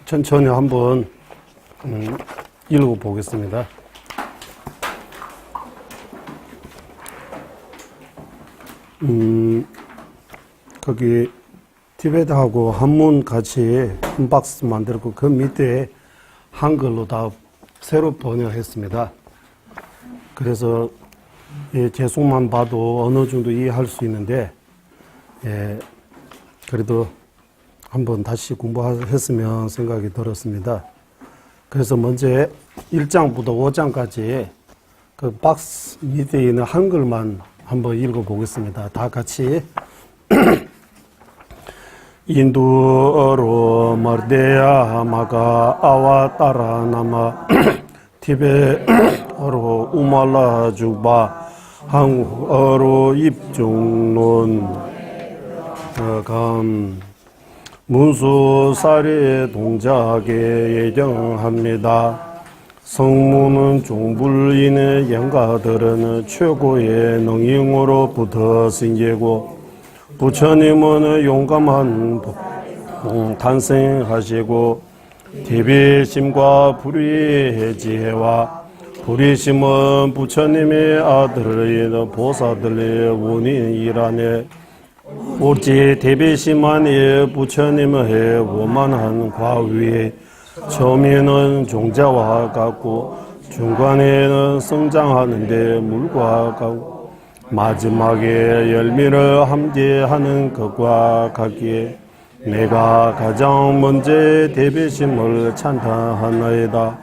천천히 한번 읽어보겠습니다. 거기 티베트하고 한문 같이 한 박스 만들고 그 밑에 한글로 다 새로 번역했습니다. 그래서 제목만 봐도 어느 정도 이해할 수 있는데 그래도 한번 다시 공부했으면 생각이 들었습니다. 그래서 먼저 1장부터 5장까지 그 박스 밑에 있는 한글만 한번 읽어보겠습니다. 다 같이. 인두어로 머데야 마가 아와따라 나마 티베어로 우말라 주바 한국어로 입중론 감 문수사례 동작에 예정합니다. 성문은 종불인의 영가들은 최고의 능력으로부터 생기고 부처님은 용감한 탄생하시고 대비심과 불의의 지혜와 불의심은 부처님의 아들인 보살들의 원인이라네. 오직 대비심만이 부처님의 원만한 과위에 처음에는 종자와 같고 중간에는 성장하는데 물과 같고 마지막에 열매를 함께하는 것과 같기에 내가 가장 먼저 대비심을 찬탄하나이다.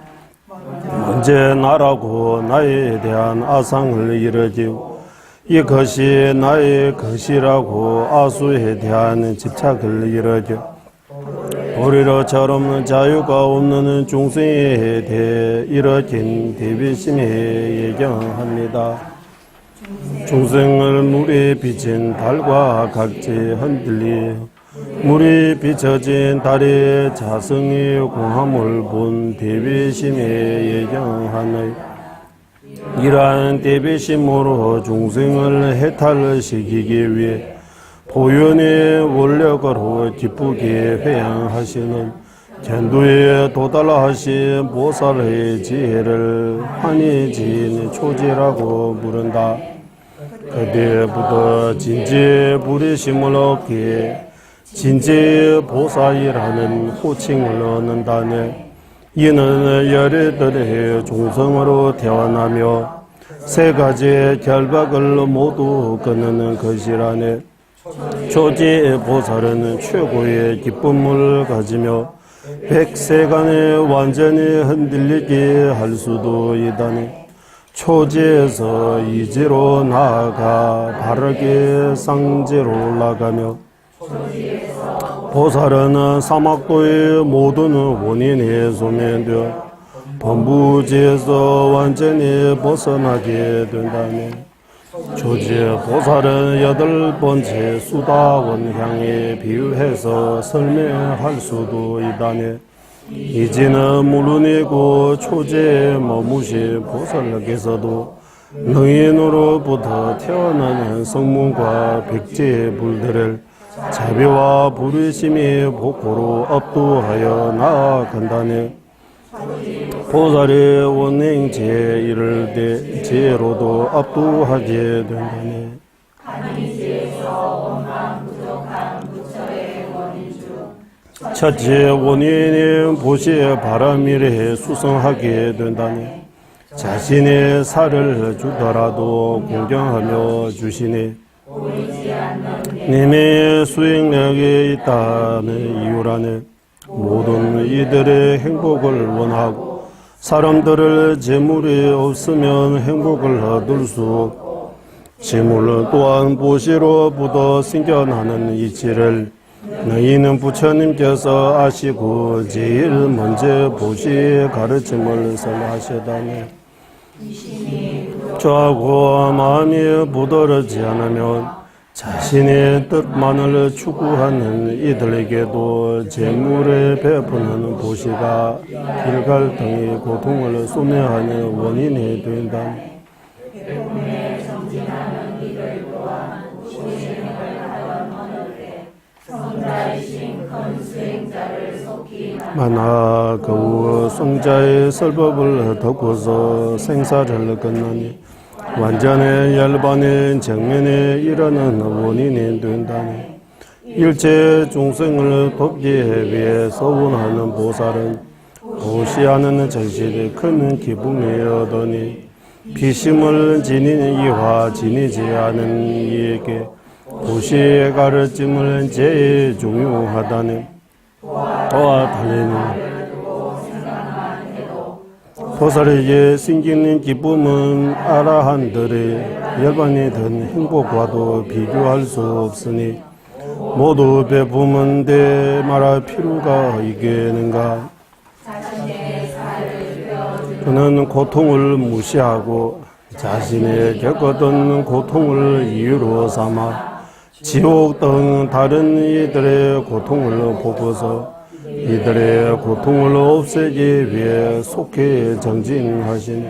먼저 나라고 나에 대한 아상을 이르지요. 이것이 나의 것이라고 아수에 대한 집착을 이르죠. 도리로처럼 자유가 없는 중생에 대해 이뤄진 대비심에 예정합니다. 중생을 물에 비친 달과 같이 흔들리 물이 비춰진 달의 자성의 공함을 본 대비심에 예정하나이. 이러한 대비심으로 중생을 해탈시키기 위해 보현의 원력으로 기쁘게 회양하시는 견도에 도달하신 보살의 지혜를 환희진 초지라고 부른다. 그때부터 진지의 부리심을 얻기에 진지의 보살이라는 호칭을 얻는다네. 이는 열애들의 종성으로 태어나며 세 가지의 결박을 모두 끊는 것이라네. 초지 보살은 최고의 기쁨을 가지며 백세간에 완전히 흔들리게 할 수도 있다네. 초지에서 이지로 나아가 바르게 상지로 올라가며 보살은 사막도의 모든 원인에 소멸되어 범부지에서 완전히 벗어나게 된다네. 조지의 보살은 8번째 수다원 향에 비유해서 설명할 수도 있다네. 이지는 물론이고 초제에 머무신 보살께서도 능인으로부터 태어나는 성문과 백제의 불들을 자비와 불의심이 복고로 압도하여 나아간다네. 보살의 원행지에 이를 때 지혜로도 압도하게 된다네. 첫째 원인인 보시의 바람이래 수성하게 된다네. 자신의 살을 주더라도 공경하며 주시네. 님의 수행력이 있다는 이유라네. 모든 이들의 행복을 원하고 사람들을 재물이 없으면 행복을 얻을 수 없고 재물 또한 보시로부터 생겨나는 이치를 너희는 부처님께서 아시고 제일 먼저 보시의 가르침을 설하시다네. 저하고 마음이 부드럽지 않으면 자신의 뜻만을 추구하는 이들에게도 재물을 베푸는 보시가 길갈등의 고통을 소멸하는 원인이 된다. 성자이신 만화 그 성자의 설법을 덮고서 생사를 끝나니 완전의 열반의 정면에 이르는 원인이 된다니 일체 중생을 돕기 위해 서운하는 보살은 보시하는 절실히 큰 기쁨이 얻으니 비심을 지닌 이와 지니지 않은 이에게 보시의 가르침을 제일 중요하다니 또한 달리는 보살에게 생기는 기쁨은 아라한들의 열반이 든 행복과도 비교할 수 없으니 모두 베푸면 돼 말할 필요가 있겠는가. 그는 고통을 무시하고 자신이 겪었던 고통을 이유로 삼아 지옥 등 다른 이들의 고통을 보고서 이들의 고통을 없애기 위해 속히 정진하신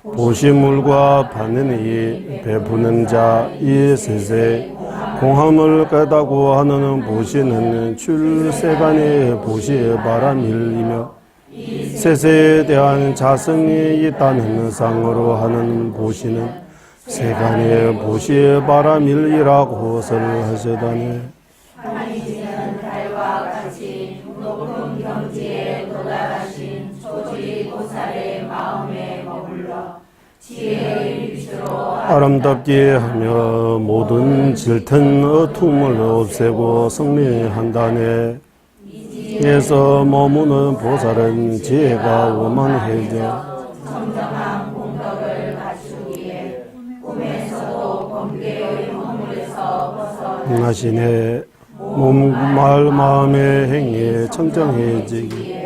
보시물과 받는 이 베푸는 자 이 셋의 공함을 깨닫고 하는 보시는 출세간의 보시의 바람일이며 셋에 대한 자성이 있다는 상으로 하는 보시는 세간의 보시의 바람일이라고 설하시다니 하니지는 달과 같이 높은 경지에 도달하신 조지보살의 마음에 머물러 지혜의 빛으로 아름답게 하며 모든 질튼 어둠을 없애고 승리한다네. 에서 머무는 보살은 지혜가 오만해져 정정한 공덕을 갖추기에 꿈에서도 범계의 허물에서 나신의 몸말 마음의 행위에 청정해지기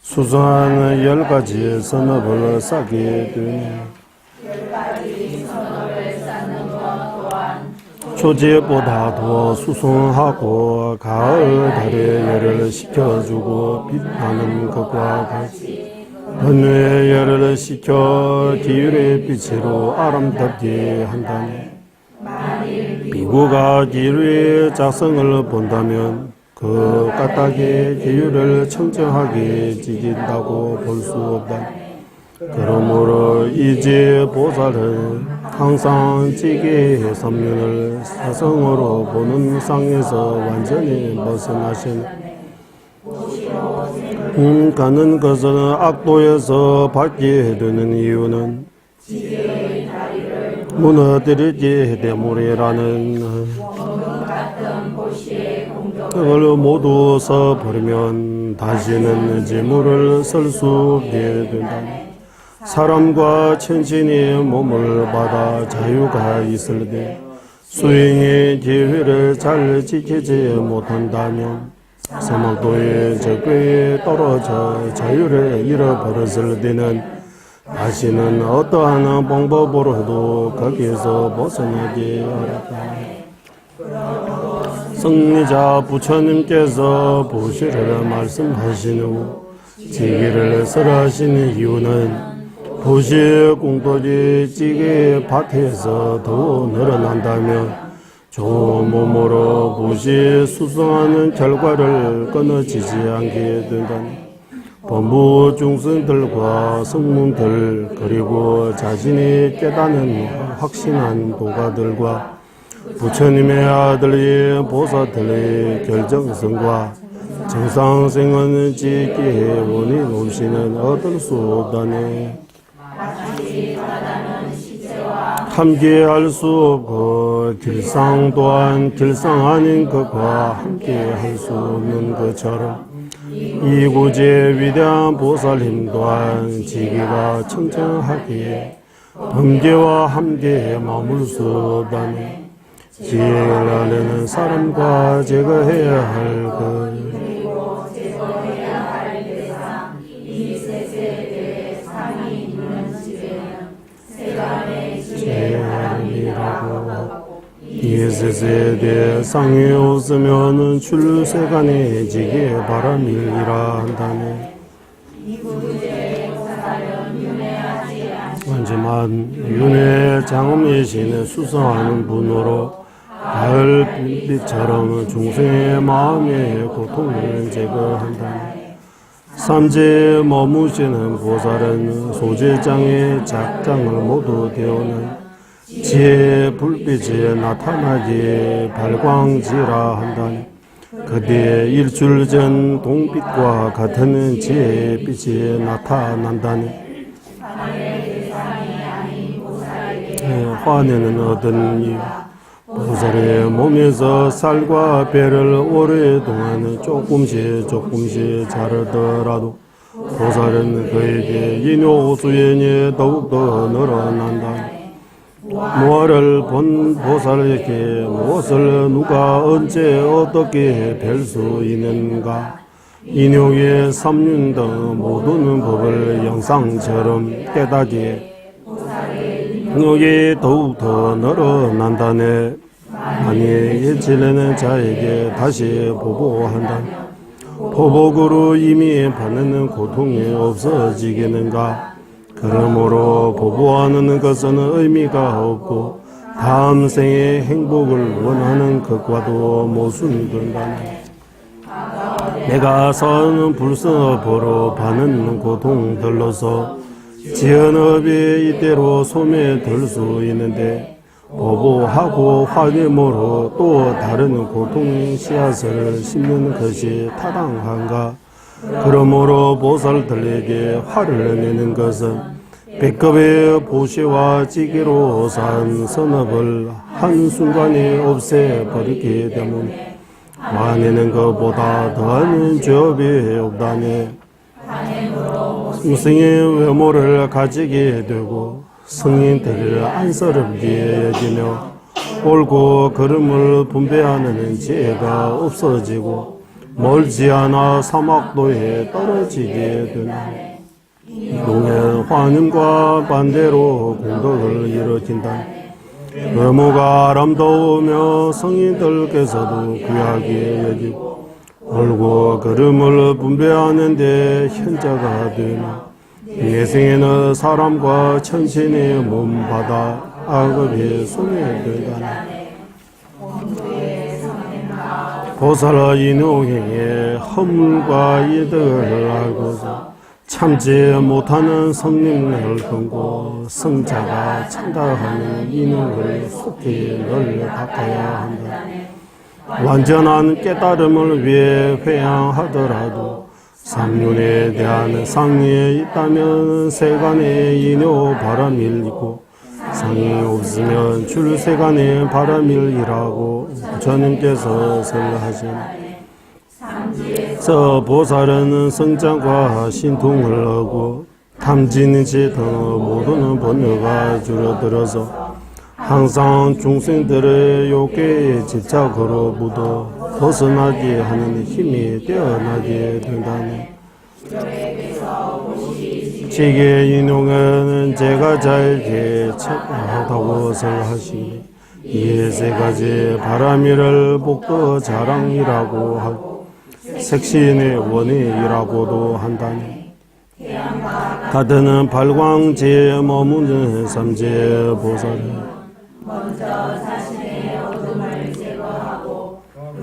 수수한 10가지 선업을 쌓게 되네. 10가지 선업을 쌓는 것 또한 초지보다 더 수승하고 가을 달의 열을 식혀주고 빛나는 것과 같이 번뇌의 열을 식혀 기율의 빛으로 아름답게 한다네. 비구가 기류의 작성을 본다면 그 까닭에 기율을 청정하게 지킨다고 볼 수 없다. 그러므로 이제 보살은 항상 지게의 삼륜을 사성으로 보는 상에서 완전히 벗어나신 가는 것은 악도에서 받게 되는 이유는 무너뜨리기 때문이라는 그걸 모두 써버리면 다시는 재물을 쓸 수 없게 된다. 사람과 천신이 몸을 받아 자유가 있을 때 수행의 기회를 잘 지키지 못한다면 사막도의 적궤에 떨어져 자유를 잃어버렸을 때는 다시는 어떠한 방법으로도 거기에서 벗어나기 어렵다. 성리자 부처님께서 보시를 말씀하신 후 지기를 설하신 이유는 보시의 공덕이 찌개의 밭에서 더 늘어난다면 좋은 몸으로 보시에 수성하는 결과를 끊어지지 않게 된다니 범부 중생들과 성문들 그리고 자신이 깨닫는 확신한 도가들과 부처님의 아들이 보살들의 결정성과 정상생은 지기의 원인 없이는 얻을 수 없다네. 함께할 수 없고 길상 또한 길상 아닌 것과 함께할 수 없는 것처럼 이구지의 위대한 보살님 또한 지기가 청정하기에 범계와 함께 머물 수 없다니 지혜를 아는 사람과 제거해야 할 것 이셋에 대해 상이 없으면 출세간에 지게 바람일이라 한다네. 하지만 윤회 장엄이신의 수성하는 분으로 가을빛처럼 중생의 마음의 고통을 제거한다. 삼재에 머무시는 보살은 소재장의 작장을 모두 데우는 지혜의 불빛이 나타나기에 발광지라 한다니. 그뒤에 일주일 전 동빛과 같은 지혜의 빛이 나타난다니. 화내는 얻은 이유. 보살의 몸에서 살과 배를 오랫동안 조금씩 자르더라도 보살은 그에게 인효수연이 더욱더 늘어난다. 무아를 본 보살에게 무엇을 누가 언제 어떻게 뵐 수 있는가. 인효의 삼륜 등 모든 법을 영상처럼 깨닫기에 능력이 더욱더 늘어난다네. 만일 지내는 자에게 다시 보복한다. 보복으로 이미 받는 고통이 없어지겠는가. 그러므로 보복하는 것은 의미가 없고 다음 생의 행복을 원하는 것과도 모순된다네. 내가 선 불성업으로 받는 고통들로서 지연업이 이대로 소멸될 수 있는데 보복하고 화내므로 또 다른 고통의 씨앗을 심는 것이 타당한가. 그러므로 보살들에게 화를 내는 것은 백급의 보시와 지기로 산 선업을 한순간에 없애버리기 때문에 화내는 것보다 더한 죄업이 없다네. 스승의 외모를 가지게 되고 성인들을 안쓰럽게 여기며 옳고 그름을 분배하는 지혜가 없어지고 멀지 않아 사막도에 떨어지게 되나. 이동의 환음과 반대로 공덕을 일으킨다. 외모가 아름다우며 성인들께서도 귀하게 여기고 옳고 그름을 분배하는 데 현자가 되나. 내생에는 사람과 천신의 몸받아 악업이 소멸되다니. 보살 인용행의 허물과 이득을 알고서 참지 못하는 성령을 끊고 성자가 참다하는 인용을 속히 널 닦아야 한다. 완전한 깨달음을 위해 회양하더라도 삼륜에 대한 상이 있다면 세간의 인효 바람일이고 상이 없으면 출세간의 바람일이라고 부처님께서 설하시니. 저 보살은 성장과 신통을 하고 탐진지 등 모든 번뇌가 줄어들어서 항상 중생들의 욕계의 집착으로부터 벗어나게 하는 힘이 뛰어나게 된다네. 지게 인용은 제가 잘게 착하다고 설하시니 이에 세 가지 바람이를 복도 자랑이라고 하고 색신의 원의이라고도 한다니. 다드는 발광지에 머무는 삼재 보살은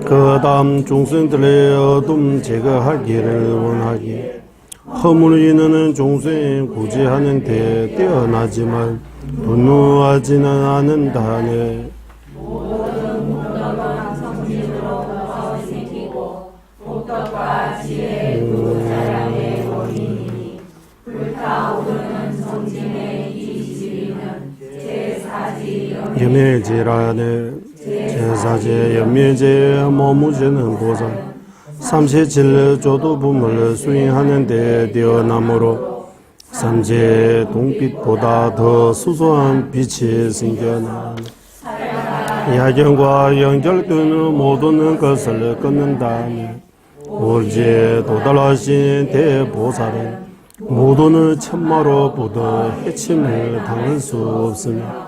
그 다음 중생들의 어둠 제거하기를 원하기에 허물을 이는 종생이 구제하는 데 뛰어나지만 분노하지는 않는다네. 염매제라네. 제사제 염매제에 머무지는 보살 삼세칠 조도품을 수행하는 데 뛰어남으로 삼재 동빛보다 더 수소한 빛이 생겨나네. 야경과 연결되는 모든 것을 끊는다네. 올지에 도달하신 대보살은 모든 천마로부터 해침을 당할 수 없으며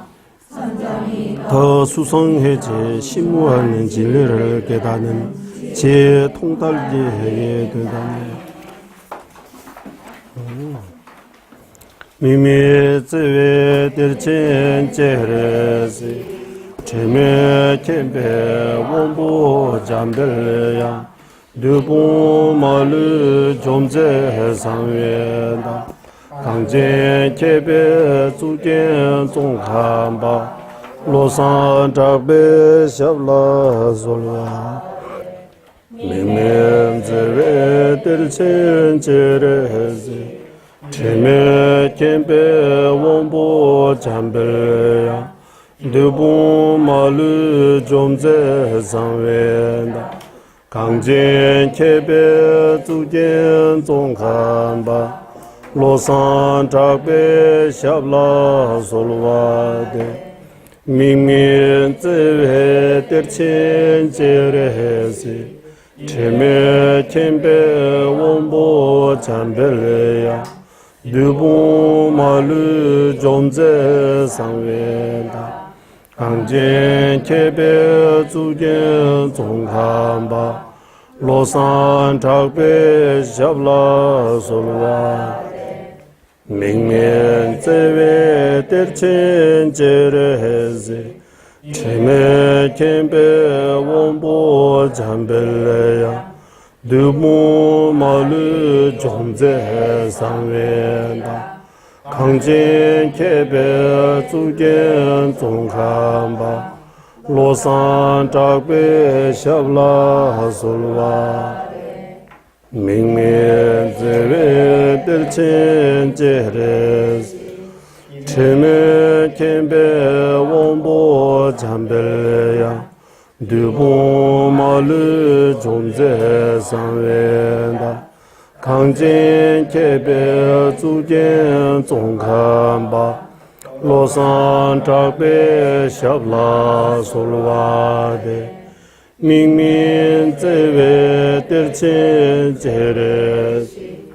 더 수성해제 심무하는 진리를 깨닫는 제 통달게 해야 되다네. 미미 제외 들친 제르시 체메 켐베 원보 잠벨야 두부 마르 좀제 상회다 강제 켐베 주견 종한바 로산 잡베 샵라 솔라 미멘 제베 들친 제레지 체메 켐베 원보 잠벨야 두부 마르 좀제 상회다 강제 켐베 주견 종한바 로산 잡베 샵라 솔와데 미멘 제베 들친 제레지 체메 켐베 원보 잠벨야 두부 마르 좀제 상회다 강제 켐베 주견 종한바 로산 잡베 샵라 솔와 미멘 제베 들친 제레지 체메 켐베 원보 잠벨야 두부 마르 좀제 상회다 강제 켐베 주견 종한바 로산 잡베 샵라 솔와 미멘 제베 들친 제레지 체메 켐베 원보 잠벨야 두부 마르 좀제 상회다 강제 켐베 주견 종한바 로산 잡베 샵라 솔와데 미멘 제베 들친 제레지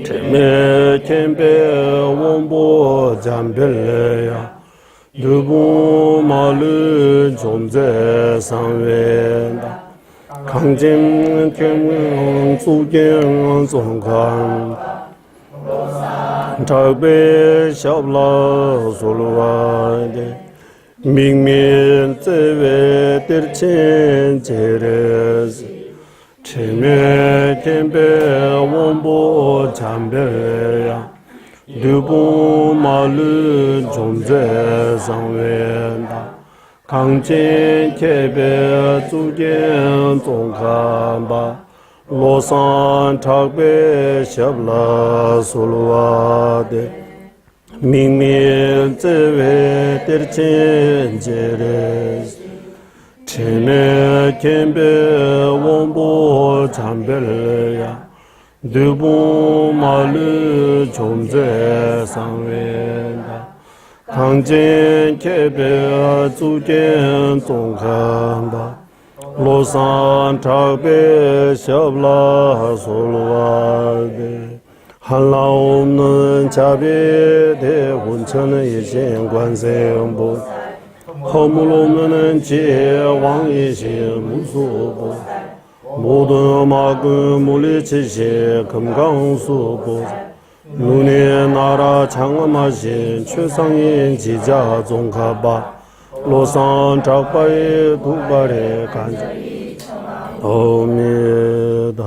체메 켐베 원보 잠벨야 두부 마르 좀제 상회다 강진 켐 주견 종한 잡베 샵라 솔와데 미멘 제베 들친 제레지 체메 켐베 원보 잠벨야 두부 마르 좀제 상회다 강제 켐베 주견 종한바 로산 잡베 샵라 솔와데 미멘 제베 들친 제레지 체메 켐베 원보 잠벨야 두부 마르 좀제 상회다 강제 켐베 주견 종한바 로산 잡베 샵라 솔와데 한라 없는 자베 대혼천의 이신 관세음보 허물 없는 제왕이신 무수보 모든 마그 물리치시 금강수보 눈의 나라 장엄하신 최상인 지자 종가바 로산 작바의 두발의 간장 어미다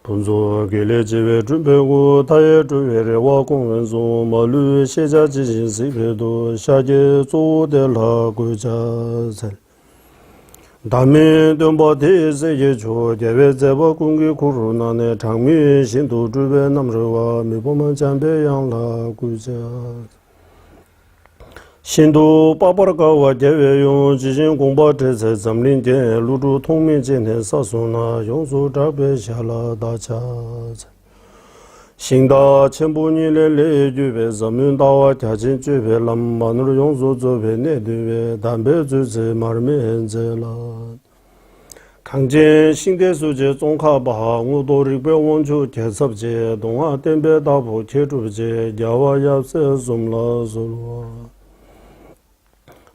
본소 계례지회 준비고 다의 주회를 와공원소 마루 시자지신 시회도 샤게 조델라 구자살 다음에 돈바대세의 조대외제와 공기 코로나의 장미 신도 주변 남르와 미보만 잠배양라 구자 신도 빠바라가와 대외용 지진 공바대세 점린대 루루 통민진의 사소나 용수 잡배샤라 다차 신다 천분이를 내주배 점윤다와 자진 주배 람만으로 용수 주배 내주배 담배 주제 말면제라 강제 신대수제 종카바 우도리배 원주 개섭제 동아 댐배다부 제주제 야와야세 좀라솔와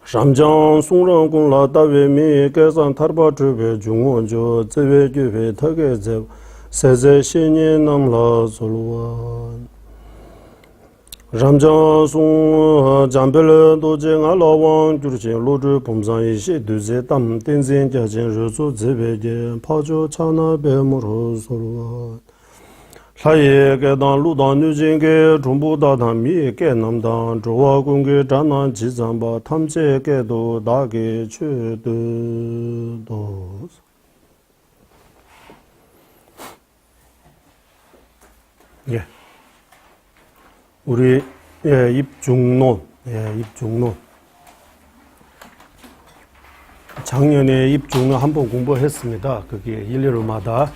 삼장 송랑공라 다외미 개산 타르바 주배 중원조 제외 주배 턱에제 세제 신이 남라 솔와 ramjansung jambele doje nga lawang gyurchen loju pomsan ishi duze tam tenzin gyajin ruzu zibege pajo chana be muro sorwa laye ge dan lu dan nujin ge jumbu da dan mi ge nam dan zhuwa gung ge zhan nan ji zan ba tam che ge do da ge che de do 예. 우리 입중론, 입중론. 작년에 입중론 한번 공부했습니다. 그게 일요일마다.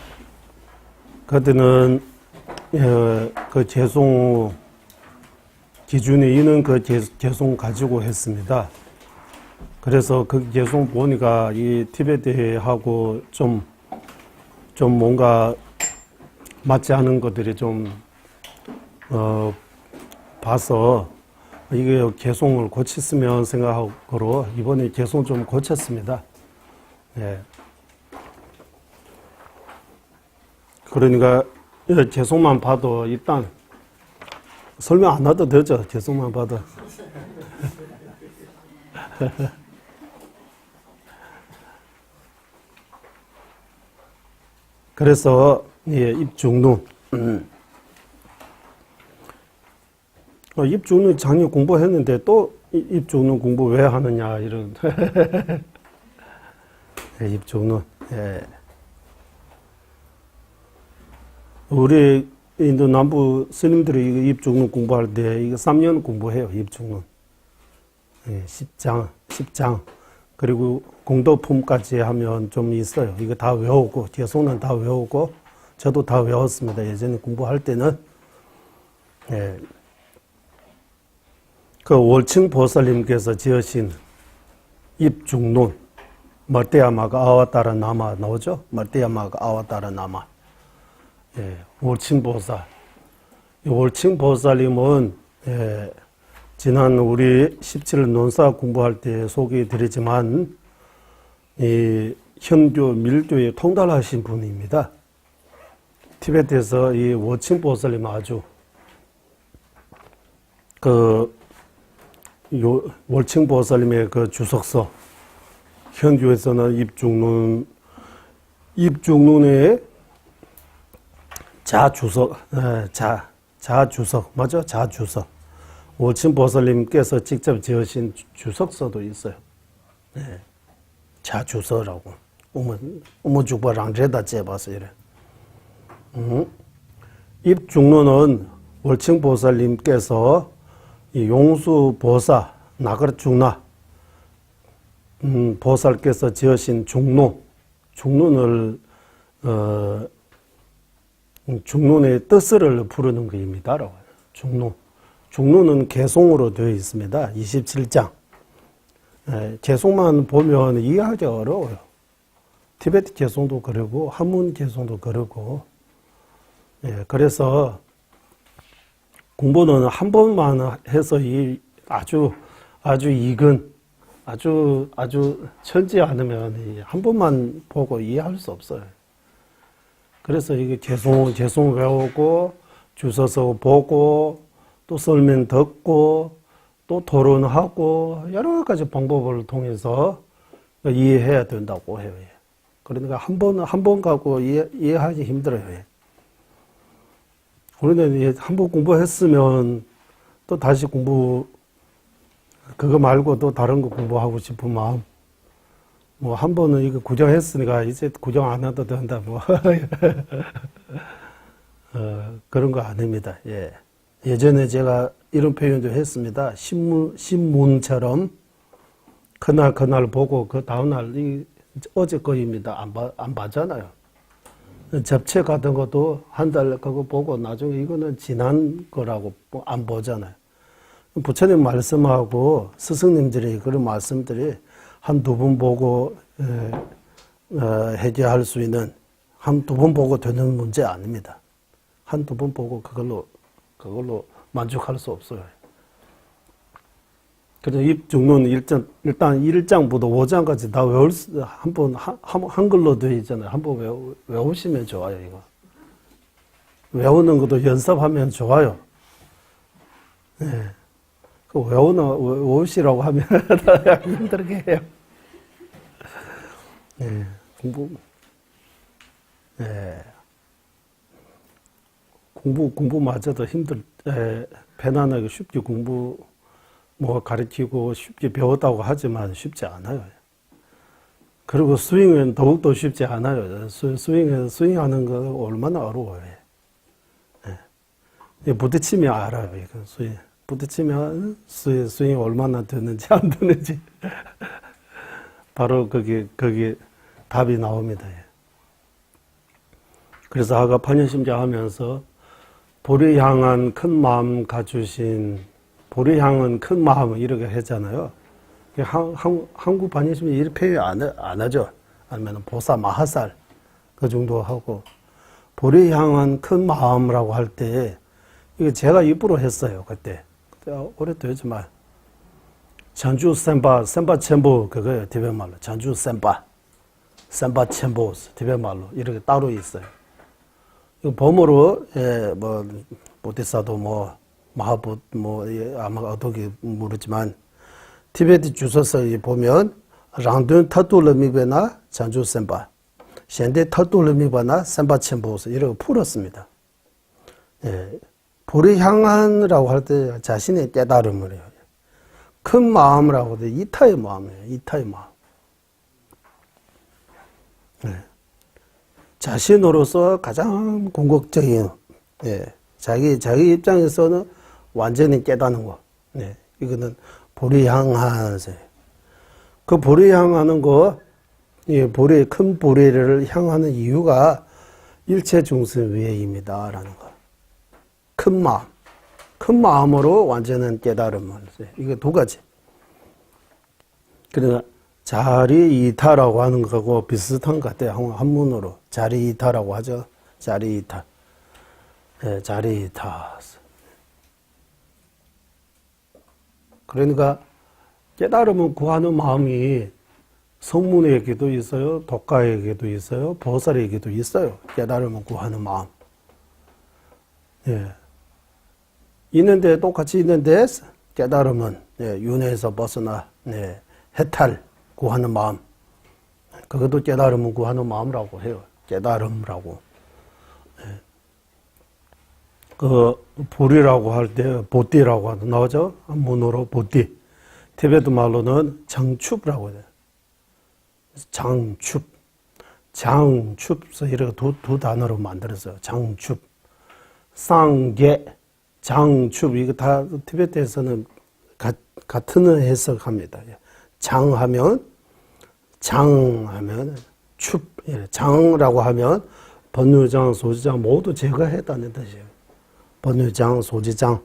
그때는 그 개송 기준이 있는 그 개송 가지고 했습니다. 그래서 그 개송 보니까 이 티베트하고 좀 뭔가 맞지 않은 것들이 좀 봐서 이게 개송을 고쳤으면 생각하고 이번에 개송 좀 고쳤습니다. 예. 그러니까 개송만 봐도 일단 설명 안 해도 되죠. 개송만 봐도. 그래서 입중론. 입중론 작년 공부했는데 또 입중론 공부 왜 하느냐 이런 입중론. 예. 우리 인도 남부 스님들이 입중론 공부할 때 이거 3년 공부해요. 입중론. 예, 10장 그리고 공도품까지 하면 좀 있어요. 이거 다 외우고 개송은 다 외우고 저도 다 외웠습니다. 예전에 공부할 때는. 예. 그 월층 보살님께서 지으신 입중론, 멀대야마가 아와따라 나마 나오죠? 멀대야마가 아와따라 나마. 예, 월층 보살. 이 월층 보살님은 지난 우리 17일 논사 공부할 때 소개해 드리지만 이 현교, 밀교에 통달하신 분입니다. 티베트에서 이 월층 보살님 아주 월층 보살님의 그 주석서, 현교에서는 입중론의 자주석, 맞죠? 자주석. 월층 보살님께서 직접 지으신 주석서도 있어요. 네. 자주서라고. 우무주보랑제다 제봐서 이래. 입중론은 월층 보살님께서 이 용수 보사, 나그르중나, 보살께서 지으신 중론을, 중론의 뜻을 부르는 것입니다. 중론은 개송으로 되어 있습니다. 27장. 개송만 보면 이해하기 어려워요. 티베트 개송도 그러고, 한문 개송도 그러고, 그래서 공부는 한 번만 해서 아주 익은, 아주 천지 않으면 한 번만 보고 이해할 수 없어요. 그래서 이게 개송 외우고, 주워서 보고, 또 설명 듣고, 또 토론하고, 여러 가지 방법을 통해서 이해해야 된다고 해요. 그러니까 한 번 가고 이해하기 힘들어요. 그런데 한 번 공부했으면 또 다시 그거 말고 또 다른 거 공부하고 싶은 마음. 뭐 한 번은 이거 구정했으니까 이제 구정 안 해도 된다. 뭐 그런 거 아닙니다. 예. 예전에 제가 이런 표현도 했습니다. 신문처럼 그날 보고 그 다음날 어제 거입니다. 안 봐잖아요. 접체 같은 것도 한 달 그거 보고 나중에 이거는 지난 거라고 안 보잖아요. 부처님 말씀하고 스승님들이 그런 말씀들이 한두 번 보고 해결할 수 있는 한두 번 보고 되는 문제 아닙니다. 한두 번 보고 그걸로 만족할 수 없어요. 그래서 입중론 일단 1장부터 5장까지 다 한글로 되어 있잖아요. 한번 외우시면 좋아요, 이거. 외우는 것도 연습하면 좋아요. 예. 그 외우시라고 하면 힘들게 해요. 예. 공부마저도 편안하게 쉽게 공부 가르치고 쉽게 배웠다고 하지만 쉽지 않아요. 그리고 스윙은 더욱더 쉽지 않아요. 스윙하는 거 얼마나 어려워요. 부딪히면 알아요. 부딪히면 스윙이 얼마나 되는지 안 되는지 바로 거기 답이 나옵니다. 그래서 아까 판현심자 하면서 보리 향한 큰 마음 가주신, 보리 향은 큰 마음 이렇게 했잖아요. 한국 판현심자 이렇게 표현 안 하죠. 아니면 보사 마하살 그 정도 하고, 보리 향한 큰 마음이라고 할 때 이거 제가 입으로 했어요. 그때 오래되지만 전주 셈바 첨보 그거예요. 티베말로 전주 셈바 첨보 티베말로 이렇게 따로 있어요. 이거 범어로 보티사도 마하붓 아마 어떻게 모르지만 티베트 주소서에 보면 랑든 타투르미베나 전주 셈바 현대 타투르미바나 셈바 첨보서 이렇게 풀었습니다. 보리 향한이라고 할 때 자신의 깨달음을 해요. 큰 마음이라고 할 때 이타의 마음이에요. 이타의 마음. 자신으로서 가장 궁극적인, 자기 입장에서는 완전히 깨닫는 거. 이거는 보리 향한. 그 보리 향하는 거, 큰 보리를 향하는 이유가 일체 중생 위에입니다라는 거. 큰 마음으로 완전한 깨달음을. 이게 두 가지. 그러니까 자리이타라고 하는 거하고 비슷한 것 같아요. 한문으로. 자리이타라고 하죠. 자리이타. 자리이타. 그러니까 깨달음을 구하는 마음이 성문에게도 있어요. 독가에게도 있어요. 보살에게도 있어요. 깨달음을 구하는 마음. 있는데 똑같이 있는데 깨달음은 윤회에서 벗어나 해탈 구하는 마음, 그것도 깨달음을 구하는 마음이라고 해요. 깨달음이라고. 그 보리라고 할 때 보띠라고 나오죠. 한문어로 보띠. 티베트 말로는 장춥이라고 해요. 장춥, 이렇게 두 단어로 만들었어요. 장춥, 쌍계. 장춥, 이거 다 티베트에서는 같은 해석합니다. 장하면 춥, 장라고 하면 번유장, 소지장 모두 제거했다는 뜻이에요. 번유장, 소지장,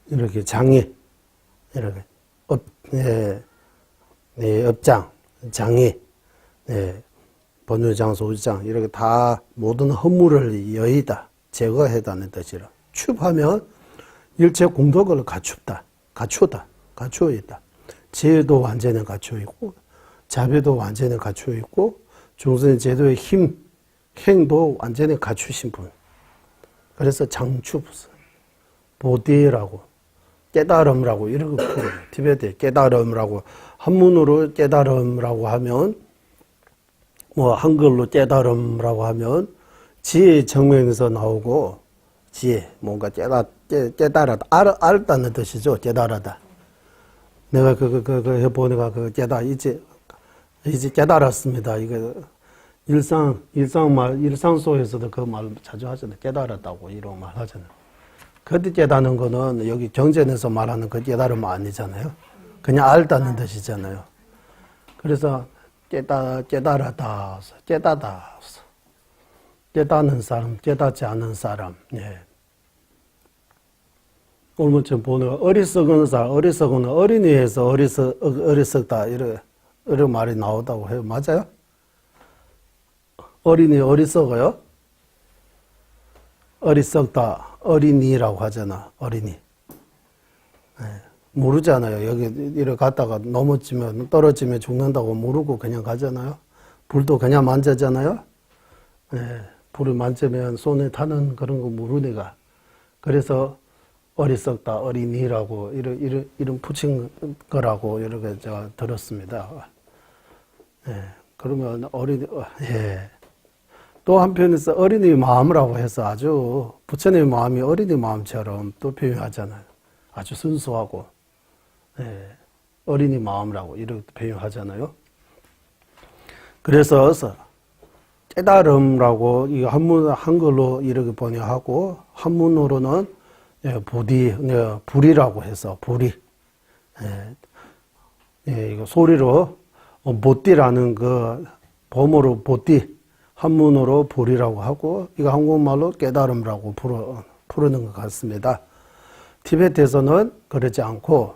이렇게 장이, 이렇게 업장, 장이, 번유장, 소지장 이렇게 다 모든 허물을 여의다, 제거했다는 뜻이라. 춥하면 일체 공덕을 갖추다, 갖추어 있다. 지혜도 완전히 갖추어 있고, 자비도 완전히 갖추어 있고, 중생 제도의 힘, 행도 완전히 갖추신 분. 그래서 장춥, 보디라고, 깨달음이라고 이렇게 풀어요. 티베트에 깨달음이라고, 한문으로 깨달음이라고 하면, 한글로 깨달음이라고 하면, 지혜 정명에서 나오고, 지혜, 뭔가 깨달았다. 알았다는 뜻이죠. 깨달았다. 내가 해보니까 이제 깨달았습니다. 이거, 일상 속에서도 그 말 자주 하잖아요. 깨달았다고, 이런 말 하잖아요. 그때 깨닫는 거는 여기 경전에서 말하는 그 깨달음 아니잖아요. 그냥 알다는 뜻이잖아요. 그래서 깨달았다. 깨닫는 사람, 깨닫지 않는 사람, 오늘처럼 보는 어리석은 사람, 어리석은 어린이에서 어리석다, 이런 말이 나오다고 해요. 맞아요? 어린이 어리석어요? 어리석다, 어린이라고 하잖아, 어린이. 모르잖아요. 여기 이렇게 갔다가 넘어지면, 떨어지면 죽는다고 모르고 그냥 가잖아요. 불도 그냥 만지잖아요. 불을 만지면 손에 타는 그런 거 모르니까. 그래서 어리석다, 어린이라고 이런 붙인 거라고 이렇게 제가 들었습니다. 예, 그러면 예. 또 한편에서 어린이 마음이라고 해서 아주 부처님의 마음이 어린이 마음처럼 또 표현하잖아요. 아주 순수하고, 예, 어린이 마음이라고 이렇게 표현하잖아요. 그래서 깨달음라고 이 한글로 이렇게 번역하고 한문으로는 예, 불이라고 해서 불이, 예, 예, 이거 소리로 보띠라는 그 범어로 보띠, 한문으로 불이라고 하고 이거 한국말로 깨달음이라고 부르는 것 같습니다. 티베트에서는 그러지 않고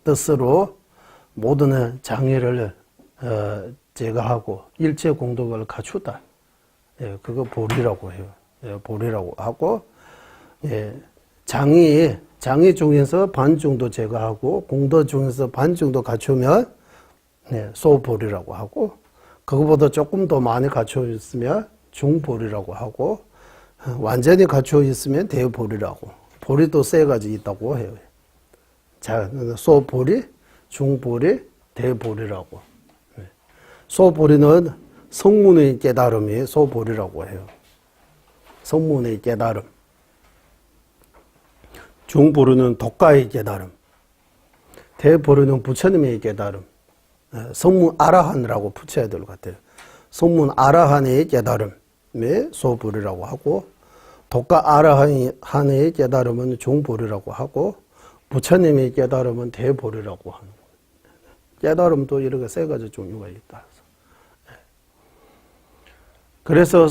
뜻으로 모든 장애를 제거하고 일체 공덕을 갖추다. 예, 그거 보리라고 해요. 예, 보리라고 하고, 예, 장애 중에서 반 정도 제거하고, 공덕 중에서 반 정도 갖추면, 예, 소보리라고 하고, 그거보다 조금 더 많이 갖춰 있으면 중보리라고 하고, 완전히 갖춰 있으면 대보리라고. 보리도 세 가지 있다고 해요. 자, 소보리, 중보리, 대보리라고. 소보리는 성문의 깨달음이 소보리라고 해요. 성문의 깨달음. 중보리는 독가의 깨달음. 대보리는 부처님의 깨달음. 성문 아라한이라고 붙여야 될 것 같아요. 성문 아라한의 깨달음이 소보리라고 하고, 독가 아라한의 깨달음은 중보리라고 하고, 부처님의 깨달음은 대보리라고 하는 거예요. 깨달음도 이렇게 세 가지 종류가 있다. 그래서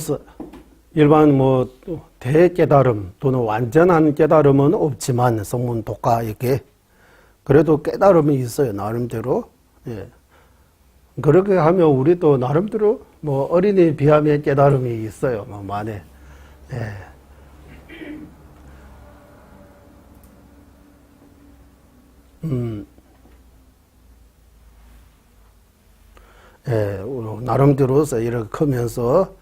일반 대깨달음 또는 완전한 깨달음은 없지만 성문 독가에게 그래도 깨달음이 있어요. 나름대로. 예. 그렇게 하면 우리도 나름대로 어린이에 비하면 깨달음이 있어요. 만에. 예. 예, 나름대로서 이렇게 크면서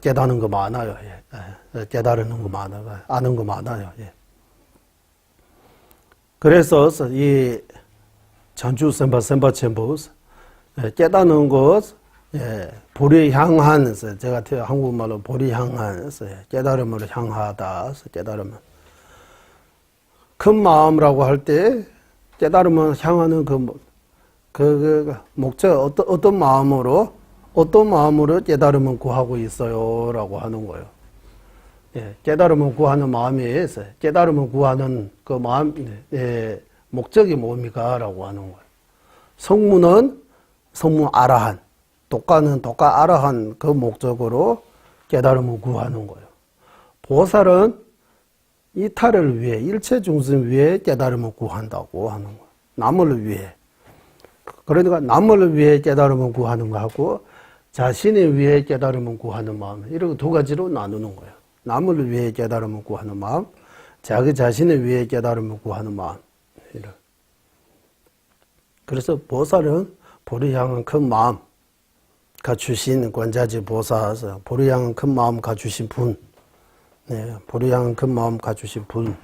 깨닫는 거 많아요. 예. 깨달는 거 많아요. 아는 거 많아요. 예. 그래서 이 전주 선바천부 깨닫는 것, 예, 보리 향한, 제가 한국말로 보리 향한, 깨달음으로 향하다. 깨달음은 큰 마음이라고 할 때 깨달음은 향하는 그 목적 어떤 마음으로 깨달음은 구하고 있어요라고 하는 거예요. 예, 깨달음을 구하는 마음이 있어요. 깨달음을 구하는 그 마음, 예, 목적이 뭡니까라고 하는 거예요. 성문은 성문 아라한, 독가는 독가 아라한 그 목적으로 깨달음을 구하는 거예요. 보살은 이타를 위해 일체 중생 위해 깨달음을 구한다고 하는 거예요. 남을 위해. 그러니까 남을 위해 깨달음을 구하는 거하고 자신을 위해 깨달음을 구하는 마음, 이렇게 두 가지로 나누는 거예요. 남을 위해 깨달음을 구하는 마음, 자기 자신을 위해 깨달음을 구하는 마음. 그래서 보살은 보리 향한 큰 마음 갖추신 권자지 보살, 보리 향한 큰 마음 갖추신 분, 네, 보리 향한 큰 마음 갖추신 분,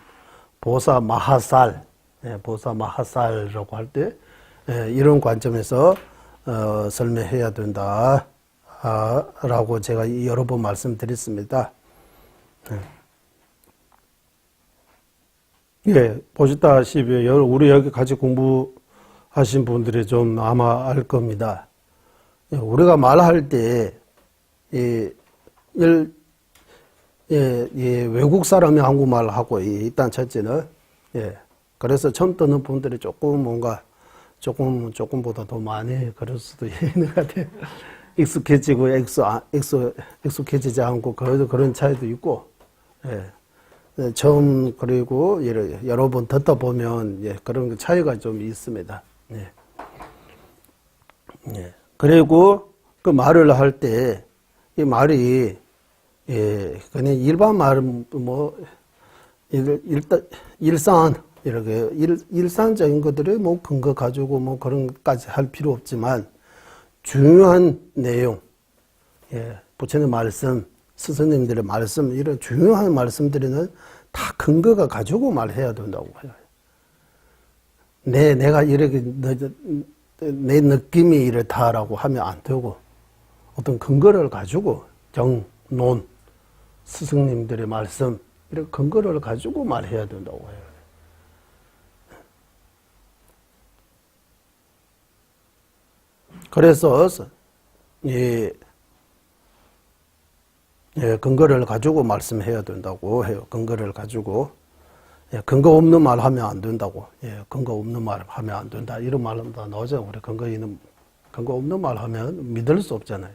보사 마하살, 네, 보사 마하살이라고 할 때 이런 관점에서 설명해야 된다 라고 제가 여러 번 말씀드렸습니다. 예, 보시다시피 우리 여기 같이 공부하신 분들이 좀 아마 알 겁니다. 우리가 말할 때 외국 사람이 한국말 하고 일단 첫째는, 예, 그래서 처음 듣는 분들이 조금보다 더 많이 그럴 수도 있는 것 같아요. 익숙해지고 익숙해지지 않고 그런 차이도 있고, 예. 처음 그리고 여러 번 듣다 보면, 예, 그런 차이가 좀 있습니다. 예. 예. 그리고 그 말을 할 때 이 말이, 예, 그냥 일반 말은 일산 이렇게 일산적인 것들을 근거 가지고 그런 것까지 할 필요 없지만 중요한 내용, 예, 부처님 말씀, 스승님들의 말씀, 이런 중요한 말씀들은 다 근거가 가지고 말해야 된다고 해요. 내가 이렇게, 내 느낌이 이렇다라고 하면 안 되고, 어떤 근거를 가지고, 정론, 스승님들의 말씀, 이런 근거를 가지고 말해야 된다고 해요. 그래서, 근거를 가지고 말씀해야 된다고 해요. 근거를 가지고. 근거 없는 말 하면 안 된다고. 근거 없는 말 하면 안 된다. 이런 말은 다 나오죠. 우리 근거 없는 말 하면 믿을 수 없잖아요.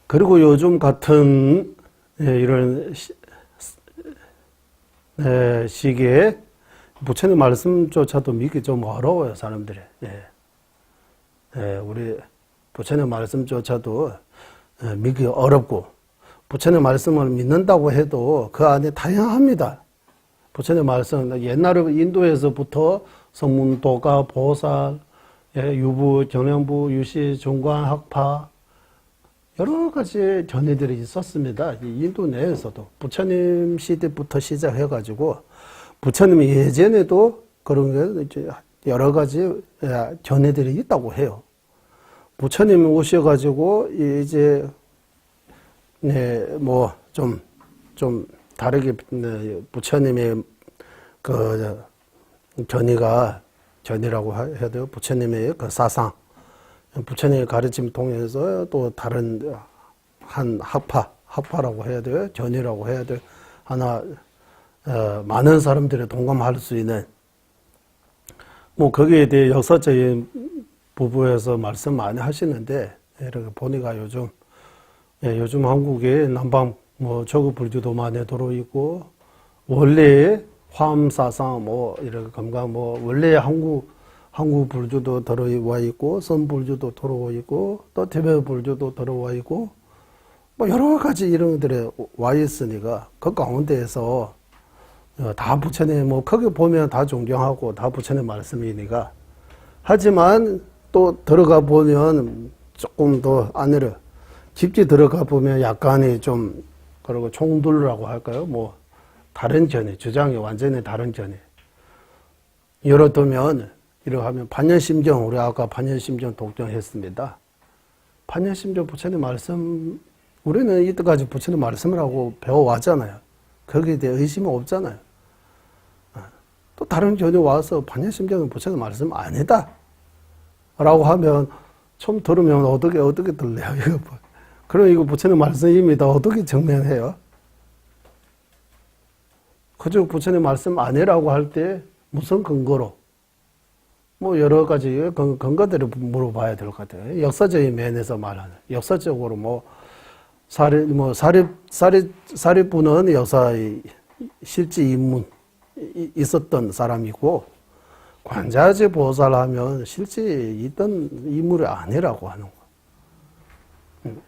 그리고 요즘 같은 이런 시기에 부처님 말씀조차도 믿기 좀 어려워요, 사람들이. 우리 부처님 말씀조차도 믿기 어렵고, 부처님 말씀을 믿는다고 해도 그 안에 다양합니다. 부처님 말씀, 옛날에 인도에서부터 성문도가, 보살, 유부, 정량부, 유시, 중관, 학파, 여러 가지 견해들이 있었습니다. 인도 내에서도. 부처님 시대부터 시작해가지고, 부처님이 예전에도 그런 게 이제 여러 가지 견해들이 있다고 해요. 부처님이 오셔가지고, 이제, 좀 다르게, 부처님의 견이라고 해야 돼요. 부처님의 그 사상, 부처님의 가르침 통해서 또 다른 한 학파라고 해야 돼요. 견이라고 해야 돼요. 하나, 많은 사람들이 동감할 수 있는, 거기에 대해 역사적인 부분에서 말씀 많이 하시는데, 이렇게 보니까 요즘 한국에 남방, 저거 불교도 많이 들어있고, 원래 화엄사상, 이렇게 감각, 원래 한국 불교도 들어와 있고, 선불교도 들어와 있고, 또 대배 불교도 들어와 있고, 여러 가지 이런 것들이 와 있으니까, 그 가운데에서 다 부처님, 크게 보면 다 존경하고, 다 부처님 말씀이니까. 하지만 또 들어가 보면 조금 더 안으로 깊게 들어가 보면 약간의 좀, 그리고 총돌이라고 할까요? 다른 견해, 주장이 완전히 다른 견해. 예를 들면, 이렇게 하면 반연심경, 우리 아까 반연심경 독점했습니다. 반연심경 부처님 말씀, 우리는 이때까지 부처님 말씀을 하고 배워왔잖아요. 거기에 대해 의심은 없잖아요. 또 다른 견해 와서 반연심경은 부처님 말씀 아니다. 라고 하면, 처음 들으면 어떻게 들려요? 그럼 이거 부처님 말씀입니다. 어떻게 정면해요? 그저 부처님 말씀 아니라고 할 때 무슨 근거로? 여러 가지 근거들을 물어봐야 될 것 같아요. 역사적인 면에서 말하는. 역사적으로 사립부는 역사의 실제 인문 있었던 사람이고, 관자재 보살하면 실제 있던 인물이 아니라고 하는 거.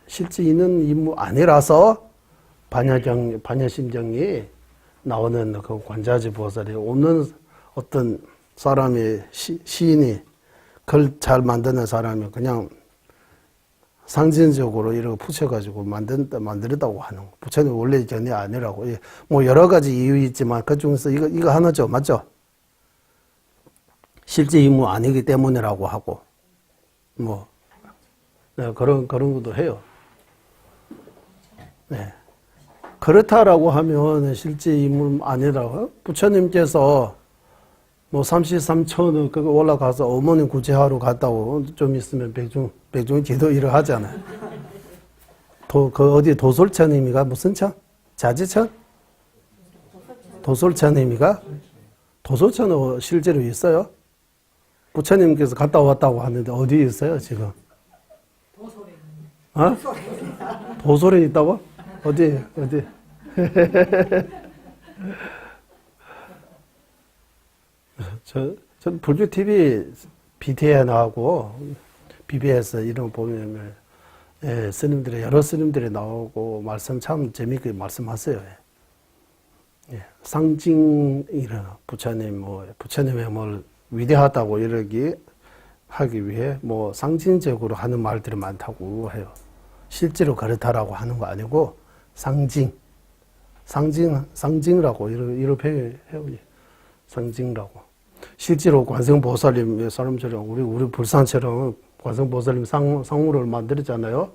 실제 있는 인물 아니라서 반야심정이 나오는 그 관자재 보살이 없는 어떤 사람이 시인이 글 잘 만드는 사람이 그냥 상징적으로 이렇게 붙여가지고 만들었다고 하는 거. 부처님 원래 견이 아니라고. 여러 가지 이유 있지만 그 중에서 이거 하나죠. 맞죠? 실제 인물 아니기 때문이라고 하고, 그런 것도 해요. 네. 그렇다라고 하면 실제 인물 아니라고. 부처님께서 33천을 그거 올라가서 어머님 구제하러 갔다고 좀 있으면 백중 기도 일을 하잖아요. 어디 도솔천입니까? 무슨 천? 자지천? 도솔천입니까? 도솔천은 실제로 있어요? 부처님께서 갔다 왔다고 하는데 어디 있어요, 지금? 도솔에 있다고? 어디? 전 불교 TV BT에 나오고, BBS 이런 거 보면, 여러 스님들이 나오고, 말씀 참 재밌게 말씀하세요. 상징이라, 부처님의 뭘 위대하다고 하기 위해, 상징적으로 하는 말들이 많다고 해요. 실제로 그렇다라고 하는 거 아니고, 상징, 상징이라고 이렇게 해요. 상징이라고. 실제로 관세음보살님 사람처럼 우리 불산처럼 관세음보살님 상호를 만들었잖아요.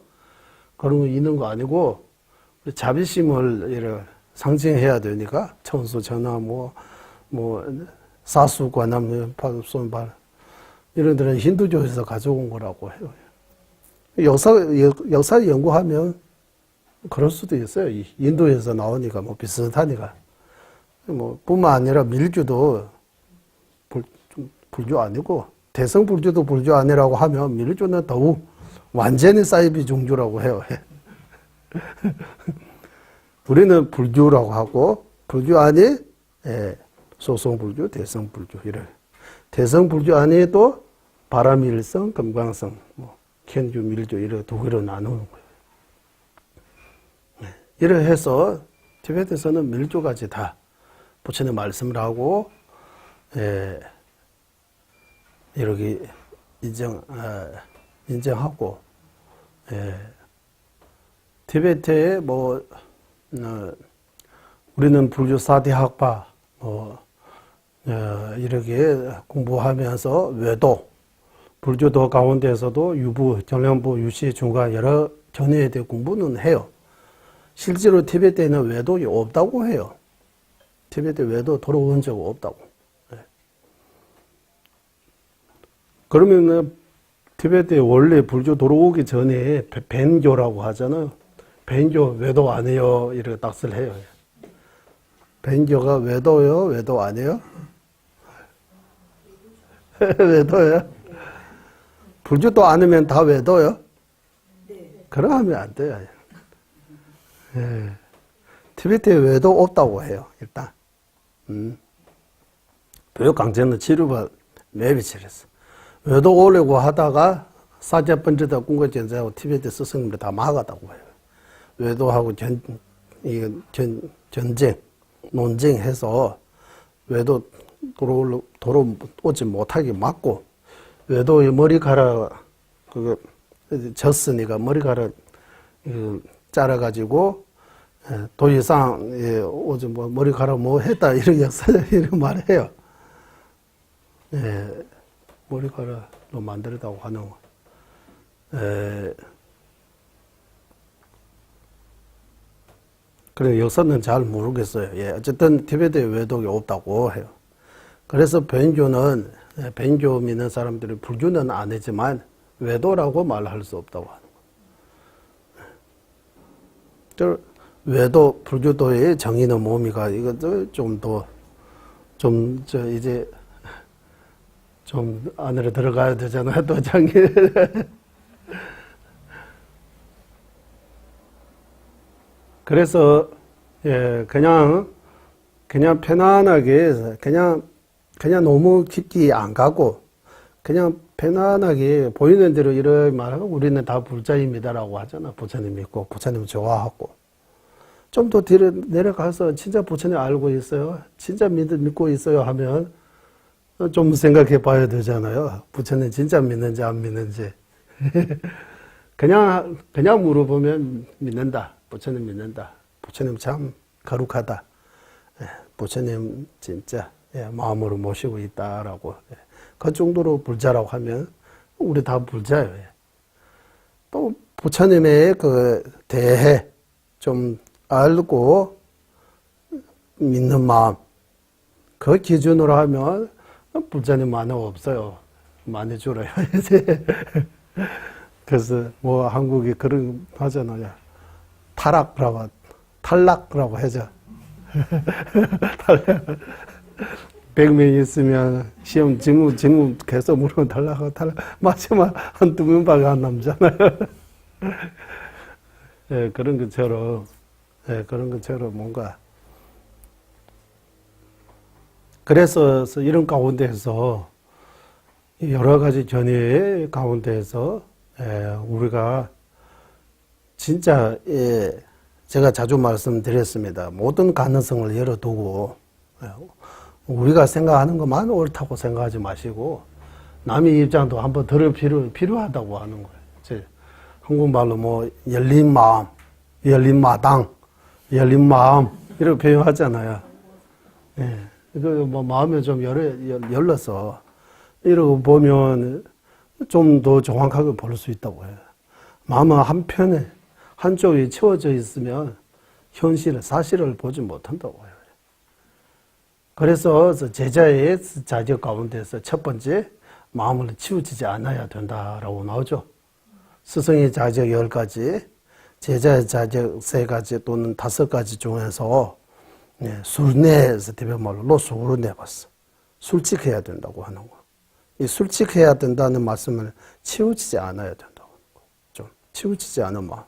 그런 거 있는 거 아니고 자비심을 이렇게 상징해야 되니까 천수, 전화, 사수, 관함, 손발 이런 데는 힌두교에서 가져온 거라고 해요. 역사 연구하면 그럴 수도 있어요. 인도에서 나오니까 비슷하니까. 뿐만 아니라 밀주도 불교 아니고 대성불교도 불교 아니라고 하면 밀주는 더욱 완전히 사이비 종교라고 해요. 우리는 불교라고 하고 불교 안에 소성불교, 대성불교 이래. 대성불교 안에도 바라밀성, 금강성, 견주, 밀주 이래 두 개로 나누는 거예요. 이래 해서 티베트에서는 밀주까지 다 부처님 말씀을 하고 이렇게 인정하고 티베트에 우리는 불교 4대 학파 이렇게 공부하면서 외도 불교도 가운데에서도 유부, 정량부, 유시, 중간 여러 견해에 대해 공부는 해요. 실제로 티베트에는 외도가 없다고 해요. 티베트 외도 들어온 적 없다고. 그러면은 티베트에 원래 불교 들어오기 전에 벤교라고 하잖아요. 벤교 외도 아니에요. 이렇게 딱을 해요. 벤교가 외도요? 외도 아니에요? 외도요? 불교도 아니면 다 외도요? 그럼 하면 안 돼요. 티베트에 외도 없다고 해요. 일단 교육 강제는 치료가 매비치렸어. 외도 오려고 하다가 사제번째다 궁궐전쟁하고 티베트 스승님들 다 막았다고 해요. 외도하고 전쟁, 논쟁해서 외도 돌아오지 못하게 막고 외도의 머리카락 졌으니까 머리카락 잘라가지고 더 이상 오지 머리카락 했다 이런 역사적 이런 말을 해요. 머리카락로 만들었다고 하는 거. 그래 역사는 잘 모르겠어요. 어쨌든 티베트에 외도가 없다고 해요. 그래서 벤교는 벤교 믿는 사람들이 불교는 아니지만 외도라고 말할 수 없다고 하는 거. 외도 불교도의 정의는 뭡니까? 이것도 이제 좀 안으로 들어가야 되잖아요. 또 정의. 그래서 그냥 편안하게 그냥 너무 깊게 안 가고 그냥 편안하게 보이는 대로 이렇게 말하고 우리는 다 불자입니다라고 하잖아. 부처님 믿고 부처님 좋아하고 좀 더 뒤로 내려가서 진짜 부처님 알고 있어요. 진짜 믿고 있어요 하면 좀 생각해 봐야 되잖아요. 부처님 진짜 믿는지 안 믿는지. 그냥 물어보면 믿는다. 부처님 믿는다. 부처님 참 거룩하다. 부처님 진짜 마음으로 모시고 있다라고. 그 정도로 불자라고 하면 우리 다 불자예요. 또 부처님의 대해 좀 알고 믿는 마음. 그 기준으로 하면 불자님 많이 없어요. 많이 줄어요. 그래서 한국이 그런 하잖아요. 탈락이라고 하죠. 100명 있으면 시험 직무 계속 물으면 탈락. 마지막 한두 명밖에 안 남잖아요. 그런 것처럼 뭔가. 그래서 이런 가운데에서 여러 가지 견해 가운데에서 우리가 진짜 제가 자주 말씀드렸습니다. 모든 가능성을 열어두고 우리가 생각하는 것만 옳다고 생각하지 마시고 남의 입장도 한번 들을 필요하다고 하는 거예요. 한국말로 열린 마음, 열린 마당, 열린 마음 이렇게 표현하잖아요. 예. 그, 뭐, 마음이 좀 열려서, 이러고 보면 좀 더 정확하게 볼 수 있다고 해요. 마음은 한편에, 한쪽이 채워져 있으면 현실을, 사실을 보지 못한다고 해요. 그래서 제자의 자격 가운데서 첫 번째, 마음을 치우치지 않아야 된다라고 나오죠. 스승의 자격 10가지, 제자의 자격 3가지 또는 5가지 중에서 술내에서 대변말로 술을 내봤어. 솔직해야 된다고 하는 거. 이 솔직해야 된다는 말씀을 치우치지 않아야 된다고 하는 거. 좀 치우치지 않은 마음.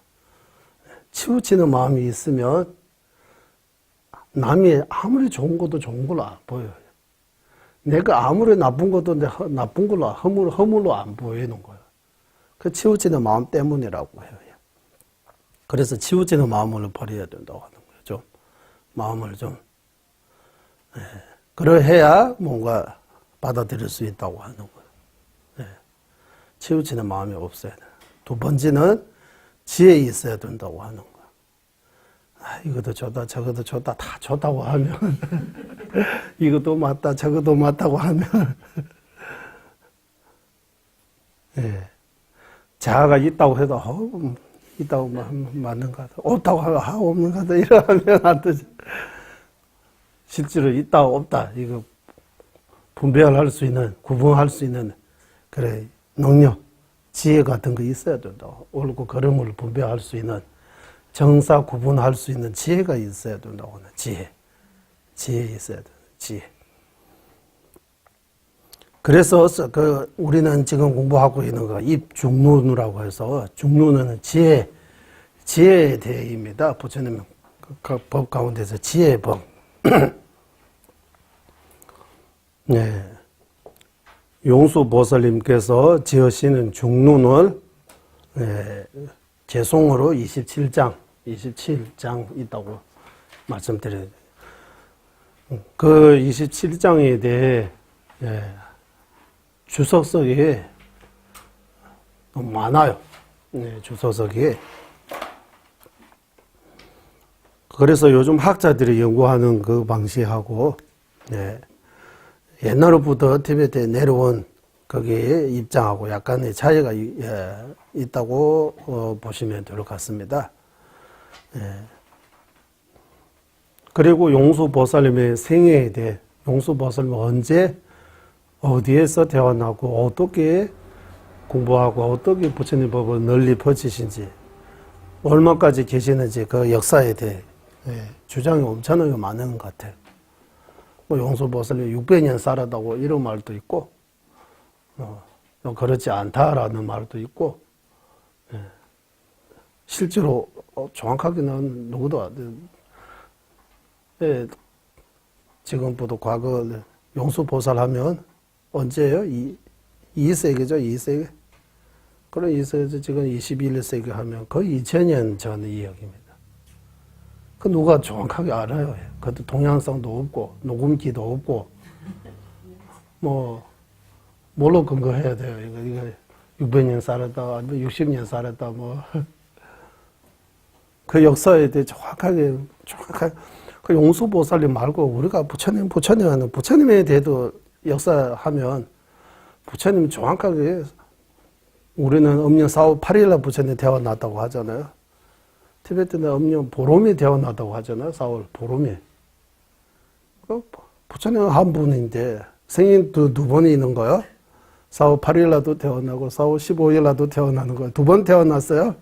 치우치는 마음이 있으면 남이 아무리 좋은 것도 좋은 걸로 안 보여요. 내가 아무리 나쁜 것도 나쁜 걸로 허물로 안 보이는 거예요. 그 치우치는 마음 때문이라고 해요. 그래서 치우치는 마음을 버려야 된다고 하는 거예요. 좀 마음을 좀 그러해야 뭔가 받아들일 수 있다고 하는 거예요. 치우치는 마음이 없어야 돼요. 두 번째는 지혜 있어야 된다고 하는 거예요. 이것도 좋다, 저것도 좋다, 다 좋다고 하면 이것도 맞다, 저것도 맞다고 하면 자아가 있다고 해도 있다고 맞는 것 같아, 없다고 하면 없는 것 같아 이러면 안 되지. 실제로 있다 없다 이거 분별할 수 있는, 구분할 수 있는 그래 능력, 지혜 같은 거 있어야 된다고. 옳고 그름을 분별할 수 있는, 정사 구분할 수 있는 지혜가 있어야 된다고 하는 지혜 있어야 된다. 지혜. 그래서 우리는 지금 공부하고 있는 거 입중론이라고 해서, 중론은 지혜의 대입니다. 부처님 그 법 가운데서 지혜의 법. 네. 용수보살님께서 지으시는 중론을 개송으로 27장 있다고 말씀드려요. 그 27장에 대해 주석석이 너무 많아요. 주석석이. 그래서 요즘 학자들이 연구하는 그 방식하고 옛날부터 티베트에 내려온 거기에 입장하고 약간의 차이가 있다고 보시면 될 것 같습니다. 그리고 용수보살님의 생애에 대해, 용수보살님은 언제 어디에서 태어나고 어떻게 공부하고 어떻게 부처님 법을 널리 퍼지신지, 얼마까지 계시는지 그 역사에 대해 주장이 엄청나게 많은 것 같아요. 뭐 용수보살님 600년 살았다고 이런 말도 있고, 그렇지 않다라는 말도 있고, 실제로 정확하게는 누구도 지금부터 과거 용수보살 하면 언제예요? 2세기죠, 2세기. 그럼 2세기 지금 21세기 하면 거의 2000년 전 이야기입니다. 그 누가 정확하게 알아요. 그것도 동영상도 없고 녹음기도 없고 뭘로 근거해야 돼요? 이거 600년 살았다, 60년 살았다, 그 역사에 대해 정확하게 그 용수보살님 말고 우리가 부처님에 대해도 역사하면 부처님 정확하게 우리는 음력 4월 8일날 부처님 태어났다고 하잖아요. 티베트는 음력 보름이 태어났다고 하잖아요. 4월 보름이. 부처님은 한 분인데 생일 두 번이 있는 거예요. 4월 8일날도 태어나고 4월 15일날도 태어나는 거예요. 2번 태어났어요.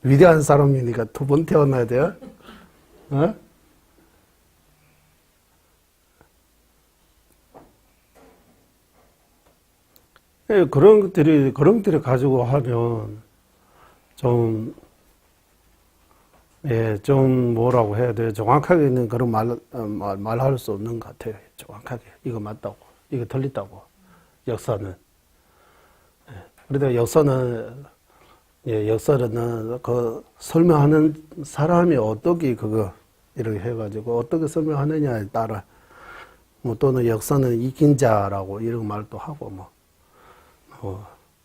위대한 사람이니까 2번 태어나야 돼요. 그런 것들이 가지고 하면 좀 뭐라고 해야 돼요? 정확하게는 그런 말할 수 없는 것 같아요. 정확하게. 이거 맞다고. 이거 틀리다고. 역사는. 그런데 역사는 그 설명하는 사람이 어떻게 이렇게 해가지고 어떻게 설명하느냐에 따라 또는 역사는 이긴 자라고 이런 말도 하고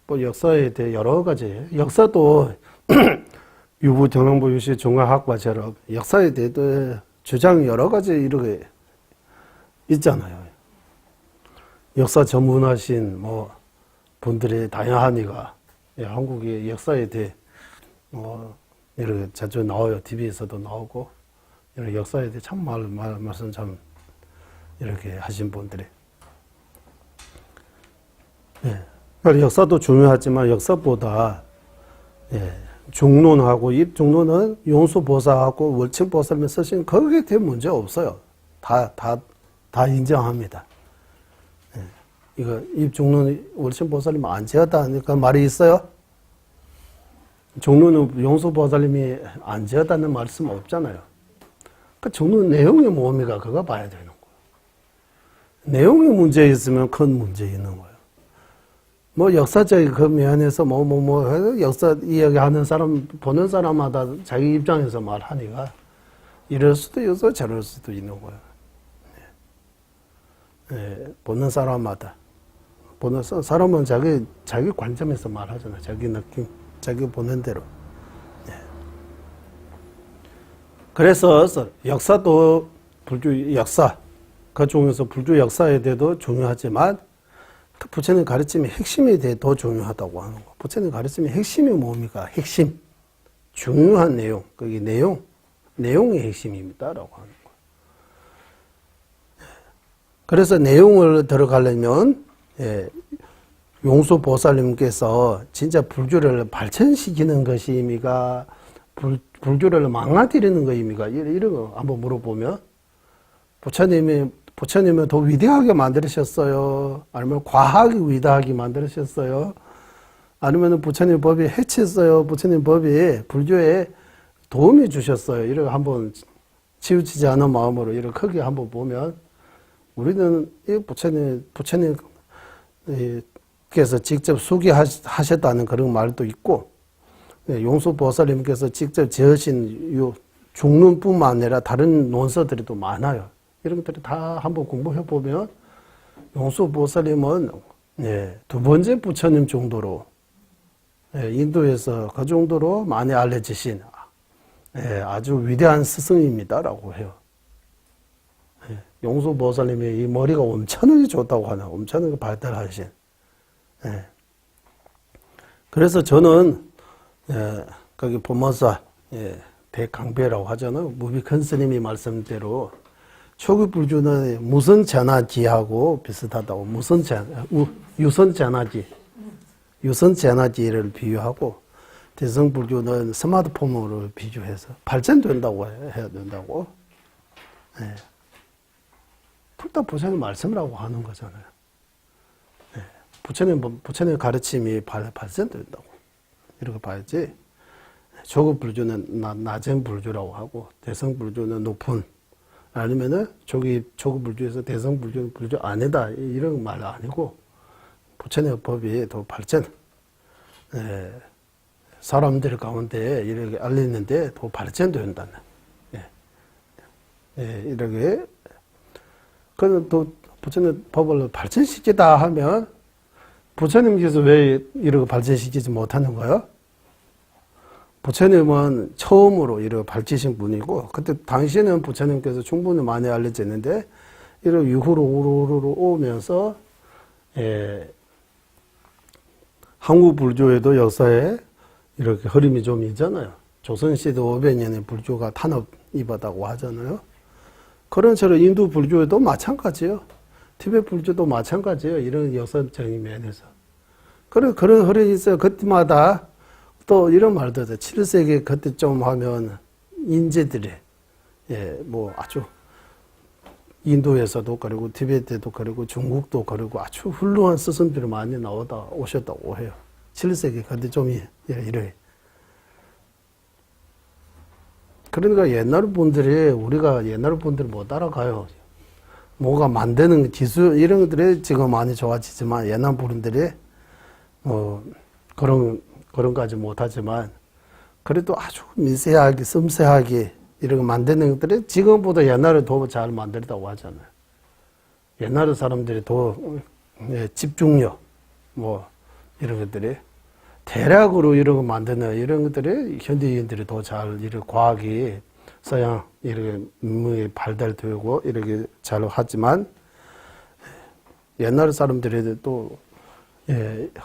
역사에 대해 여러 가지. 역사도 유부 정랑부 유시 중화학과처럼 역사에 대해도 주장이 여러 가지 이렇게 있잖아요. 역사 전문하신 뭐 분들이 다양하니까 한국의 역사에 대해 이렇게 자주 나와요. TV에서도 나오고 이런 역사에 대해 참 말씀 참 이렇게 하신 분들이. 그러니까 역사도 중요하지만 역사보다 중론하고 입중론은 용수보살하고 월칙보살님이 쓰신 거기에 대해 문제 없어요. 다 인정합니다. 이거 입중론 월칙보살님 안 지었다 하니까 말이 있어요? 중론은 용수보살님이 안 지었다는 말씀 없잖아요. 그 중론 내용이 뭡니까? 그거 봐야 되는 거예요. 내용이 문제 있으면 큰 문제 있는 거예요. 뭐 역사적인 그 면에서 역사 이야기하는 사람 보는 사람마다 자기 입장에서 말하니까 이럴 수도 있어 저럴 수도 있는 거예요. 보는 사람마다 보는 사람은 자기 관점에서 말하잖아요. 자기 느낌, 자기 보는 대로. 그래서 역사도 불교 역사 그 중에서 불교 역사에 대해도 중요하지만 부처님 가르침의 핵심에 대해 더 중요하다고 하는 거. 부처님 가르침의 핵심이 뭡니까? 핵심. 중요한 내용. 그게 내용이 핵심입니다라고 하는 거. 그래서 내용을 들어가려면, 용수보살님께서 진짜 불교를 발전시키는 것입니까? 불교를 망가뜨리는 것입니까? 이런 거 한번 물어보면, 부처님은 더 위대하게 만드셨어요? 아니면 과하게 위대하게 만드셨어요? 아니면 부처님 법이 해쳤어요? 부처님 법이 불교에 도움이 주셨어요? 이렇게 한번 치우치지 않은 마음으로 이렇게 크게 한번 보면 우리는 이 부처님께서 직접 수기하셨다는 그런 말도 있고 용수보살님께서 직접 지으신 요 중론뿐만 아니라 다른 논서들이 또 많아요. 이런 것들이 다 한번 공부해보면 용수보살님은 두 번째 부처님 정도로 인도에서 그 정도로 많이 알려지신 아주 위대한 스승입니다라고 해요. 용수보살님의 이 머리가 엄청나게 좋다고 하나, 엄청나게 발달하신. 그래서 저는 거기 보면서 대강배라고 하잖아요. 무비큰 스님이 말씀대로 초기 불교는 무선전화기하고 비슷하다고. 유선전화기를 비유하고 대성불교는 스마트폰으로 비교해서 발전된다고 해야 된다고. 둘 다 부처님 말씀이라고 하는 거잖아요. 부처님 가르침이 발전된다고. 이렇게 봐야지. 초급 불교는 낮은 불교라고 하고 대성불교는 높은, 아니면은 초급 불교에서 대성불교는 불교 아니다 이런 말 아니고 부처님 법이 더 발전, 사람들 가운데 이렇게 알리는데 더 발전된다는, 이렇게. 그는 또 부처님 법을 발전시키다 하면 부처님께서 왜 이렇게 발전시키지 못하는 거예요? 부처님은 처음으로 이렇게 밝히신 분이고, 그때 당시에는 부처님께서 충분히 많이 알려졌는데, 이렇게 이후로 오면서, 한국 불교에도 역사에 이렇게 흐름이 좀 있잖아요. 조선시대 500년의 불교가 탄압 입었다고 하잖아요. 그런 처럼 인도 불교에도 마찬가지예요. 티베트 불교도 마찬가지예요. 이런 역사적인 면에서. 그런 흐름이 있어요. 그때마다 또 이런 말도 해요. 7세기 그때 좀 하면 인재들이, 아주 인도에서도 그리고 티베트도 그리고 중국도 그리고 아주 훌륭한 스승들이 많이 오셨다고 해요. 7세기 그때 좀 이래. 그러니까 우리가 옛날 분들이 못 따라가요. 뭐가 만드는 기술, 이런 것들이 지금 많이 좋아지지만, 옛날 분들이 그런 까지 못하지만, 그래도 아주 미세하게, 섬세하게, 이런 거 만드는 것들이 지금보다 옛날에 더 잘 만들다고 하잖아요. 옛날 사람들이 더 집중력, 이런 것들이. 대략으로 이런 거 만드는 이런 것들이 현대인들이 더 잘, 이런 과학이 서양 이렇게 문명이 발달되고 이렇게 잘 하지만 옛날 사람들이 또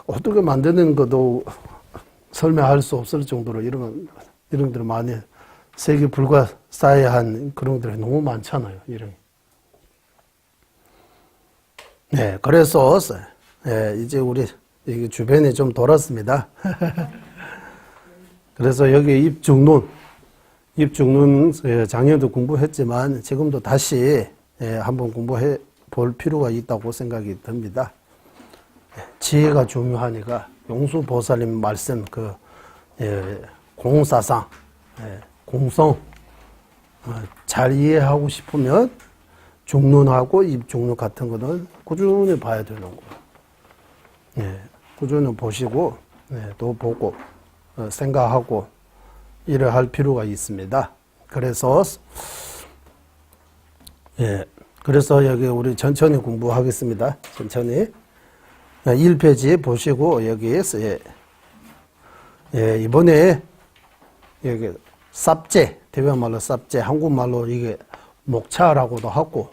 어떻게 만드는 것도 설명할 수 없을 정도로 이런 것들 많이 세계 불가사의한 그런 것들이 너무 많잖아요. 이런. 네, 그래서 이제 우리 주변에 좀 돌았습니다. 그래서 여기 입중론 작년도 공부했지만 지금도 다시 한번 공부해 볼 필요가 있다고 생각이 듭니다. 지혜가 중요하니까 용수보살님 말씀 공사상 공성 잘 이해하고 싶으면 중론하고 입중론 같은 거는 꾸준히 봐야 되는 거예요. 꾸준히 보시고 또 보고 생각하고 일을 할 필요가 있습니다. 그래서 그래서 여기 우리 천천히 공부하겠습니다. 천천히 1페이지 보시고 여기에서 이번에 여기 쌉제 대변말로 쌉제 한국말로 이게 목차라고도 하고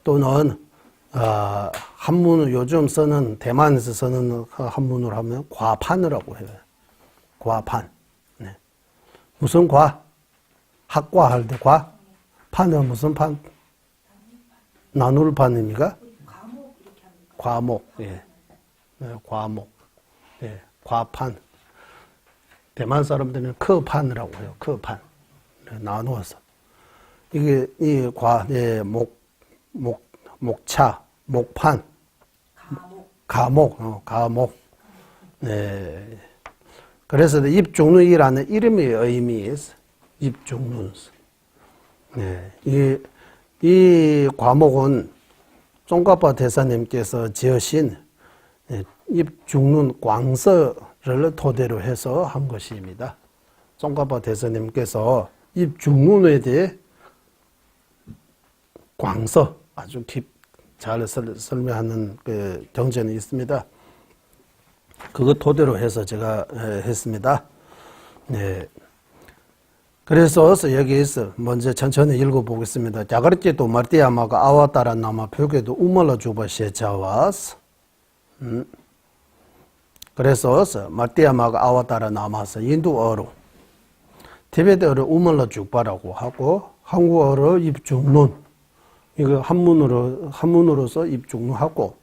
또는 한문을 요즘 쓰는 대만에서 쓰는 한문으로 하면 과판이라고 해요. 과판. 무슨 과? 학과 할 때 과? 판은 무슨 판? 나눌 판입니까? 과목. 과목. 과판. 대만 사람들은 커판이라고 해요. 커판. 나누어서. 이게 이 목차, 목판. 가목. 네. 그래서 입중론이라는 이름의 의미 있어. 입중론. 네. 이 과목은 쫑가파 대사님께서 지으신 입중론 광서를 토대로 해서 한 것입니다. 쫑가파 대사님께서 입중론에 대해 광서 아주 잘 설명하는 그 경전이 있습니다. 그거 토대로 해서 제가 했습니다. 네. 그래서 여기에서 먼저 천천히 읽어보겠습니다. 자가르티도 마르티아마가 아와따라 나마 표게도 우말라 주바 셰차와스. 그래서 마르티아마가 아와따라 남아서 인도어로 티베트어로 우말라 주바라고 하고 한국어로 입중론 이거 한문으로서 입중론하고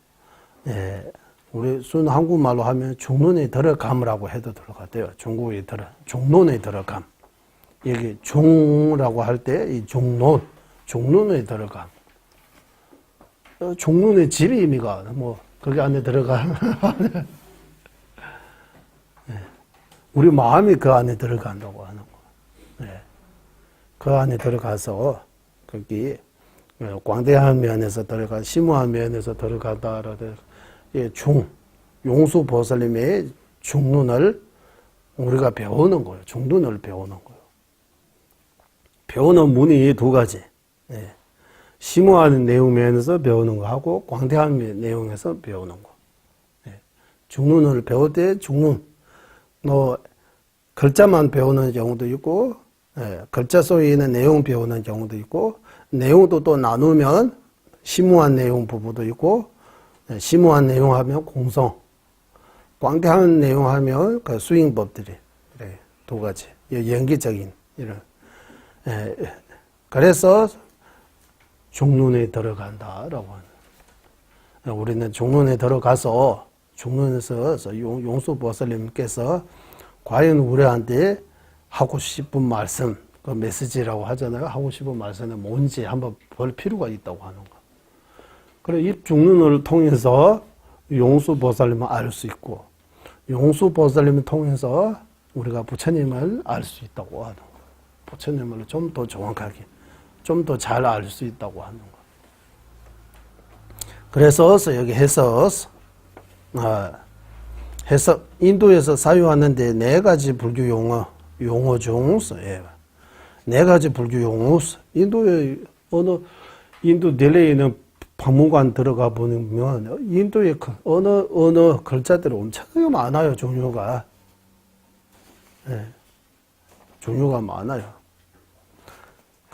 우리 순 한국말로 하면 중론에 들어감이라고 해도 들어가대요. 중국에 중론에 들어감. 여기 중라고 할 때 이 중론에 들어감. 중론의 질 의미가 거기 안에 들어가. 우리 마음이 그 안에 들어간다고 하는 거. 그 안에 들어가서 거기 광대한 면에서 들어가, 심오한 면에서 들어가다라도 용수보살님의 중론을 우리가 배우는 거예요. 중론을 배우는 거예요. 배우는 문이 두 가지. 심오한 내용 면에서 배우는 거하고 광대한 내용에서 배우는 거. 중론을 배울 때 중론, 글자만 배우는 경우도 있고, 글자 속에 있는 내용 배우는 경우도 있고, 내용도 또 나누면 심오한 내용 부분도 있고, 심오한 내용 하면 공성, 광대한 내용 하면 그 수행법들이 두 가지, 연기적인 이런. 그래서 중론에 들어간다라고 하는. 우리는 중론에 들어가서 중론에서 용수보살님께서 과연 우리한테 하고 싶은 말씀, 그 메시지라고 하잖아요. 하고 싶은 말씀은 뭔지 한번 볼 필요가 있다고 하는 거. 그래, 이 중론을 통해서 용수보살님을 알 수 있고, 용수보살님을 통해서 우리가 부처님을 알 수 있다고 하는 거. 부처님을 좀 더 정확하게, 좀 더 잘 알 수 있다고 하는 거. 그래서 여기 해석 인도에서 사용하는데 네 가지 불교 용어 중, 네 가지 불교 용어, 인도 델리에 있는 박물관 들어가 보면, 인도의 언어 글자들이 엄청 많아요, 종류가. 종류가 많아요.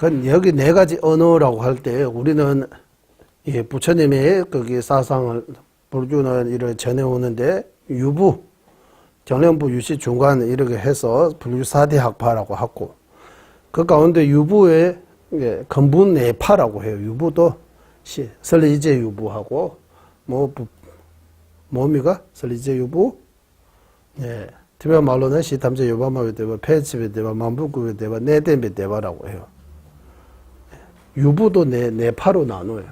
여기 네 가지 언어라고 할 때 우리는 이 부처님의 거기 사상을 불교는 이렇게 전해오는데 유부, 정령부, 유시, 중간 이렇게 해서 불교 4대 학파라고 하고 그 가운데 유부의 근본 네파라고 해요. 유부도 설리제 유부하고 뭡니까? 설리제 유부, 티베트 말로는 시탐제 요바마베 대바, 페치베 대바, 만부구베 대바, 네덴베 대바라고 해요. 유부도 네파로 나눠요.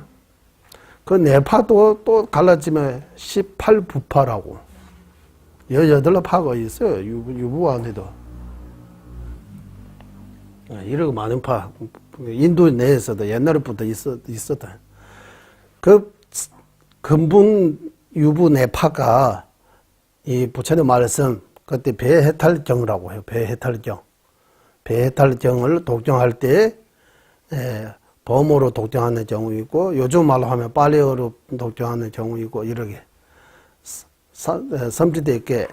그 네파도 또 갈라지면 18부파라고 18파가 있어요. 유부 안에도. 이렇게 많은 파, 인도 내에서도 옛날부터 있었다. 그 근본 유부 네파가 이 부처님 말씀, 그때 배해탈경이라고 해요. 배해탈경. 배해탈경을 독경할 때, 범어로 독경하는 경우 있고, 요즘 말로 하면 빨리어로 독경하는 경우 있고, 이렇게. 섬지대께,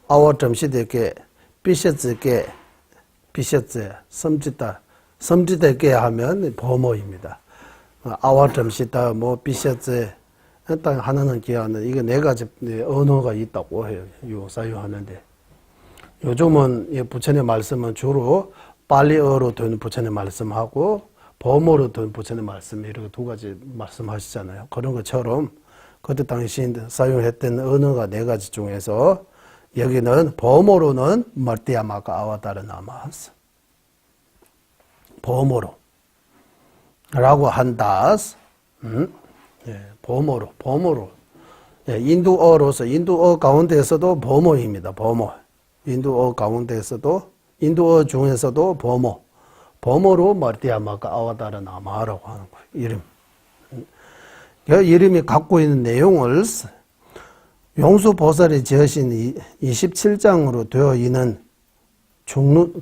아워점시대께, 비셔즈께, 비셔즈, 섬지대께 하면 범어입니다. 아워점시다, 비셔즈, 일단 하나는 기하는, 이게 네 가지 언어가 있다고 해요. 사유하는데. 요즘은 부처님 말씀은 주로 빨리어로 된 부처님 말씀하고, 범어로 된 부처님 말씀, 이렇게 두 가지 말씀하시잖아요. 그런 것처럼, 그때 당시 사용했던 언어가 네 가지 중에서, 여기는 범어로는 멀티야마가 아와다르 나마스. 범어로. 라고 한다. 범어로. 인도어로서, 인도어 가운데에서도 범어입니다. 범어. 인도어 가운데에서도, 인도어 중에서도 범어. 범어로 멀티야마가 아와다르 나마라고 하는 거예요. 이름. 그 이름이 갖고 있는 내용을 용수보살이 지으신 27장으로 되어 있는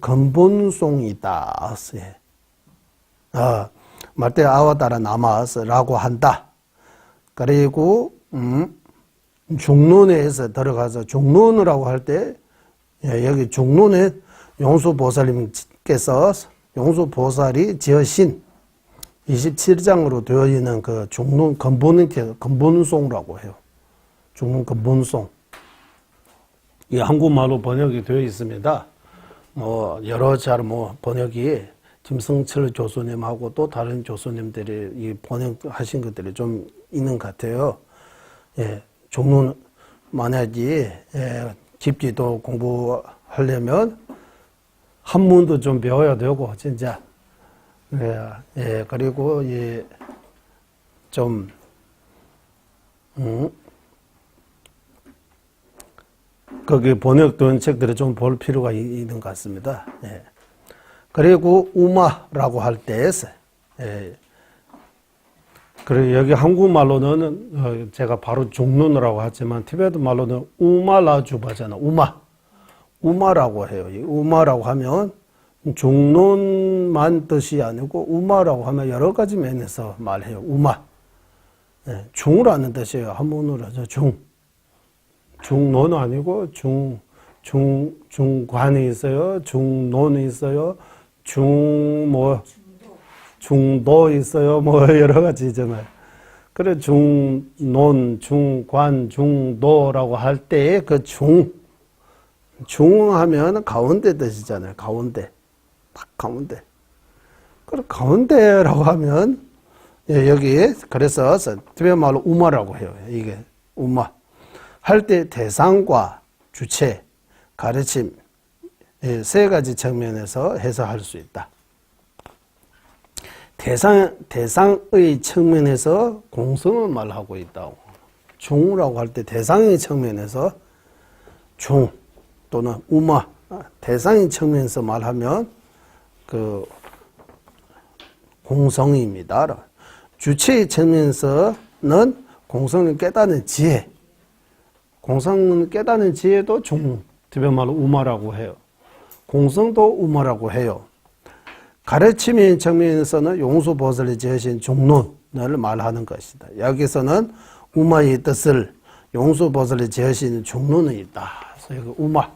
근본송이다. 말대 아와다라 나마스라고 한다. 그리고 중론에서 들어가서 중론이라고 할 때 여기 중론에 용수보살님께서 용수보살이 지으신 27장으로 되어 있는 그 중론 근본송이라고 해요. 중론 근본송. 이 한국말로 번역이 되어 있습니다. 여러 잘 번역이 김성철 교수님하고 또 다른 교수님들이 이 번역하신 것들이 좀 있는 것 같아요. 중론 만약에 깊이도 공부하려면 한문도 좀 배워야 되고 진짜. 그리고 좀 거기 번역된 책들을 좀 볼 필요가 있는 것 같습니다. 그리고 우마라고 할 때, 그리고 여기 한국말로는 제가 바로 중론이라고 하지만 티베트 말로는 우마라주바잖아. 우마라고 해요. 우마라고 하면 중론만 뜻이 아니고 우마라고 하면 여러 가지 면에서 말해요. 우마. 중이라는 뜻이에요. 한문으로 하죠. 중론은 아니고 중관이 있어요. 중론이 있어요. 중도 있어요. 여러 가지 있잖아요. 그래 중론, 중관, 중도라고 할 때 그 중하면 가운데 뜻이잖아요. 가운데. 딱 가운데. 그래 가운데라고 하면 여기 그래서 티베트 말로 우마라고 해요. 이게 우마. 할 때 대상과 주체, 가르침 세 가지 측면에서 해석할 수 있다. 대상의 측면에서 공성을 말하고 있다고. 중이라고 할 때 대상의 측면에서 중 또는 우마 대상의 측면에서 말하면 그 공성입니다. 주체의 측면에서는 공성을 깨닫는 지혜. 공성을 깨닫는 지혜도 티베트 말로 우마라고 해요. 공성도 우마라고 해요. 가르침의 측면에서는 용수보살이 지으신 중론을 말하는 것이다. 여기서는 우마의 뜻을 용수보살이 지으신 중론이 있다. 그래서 우마.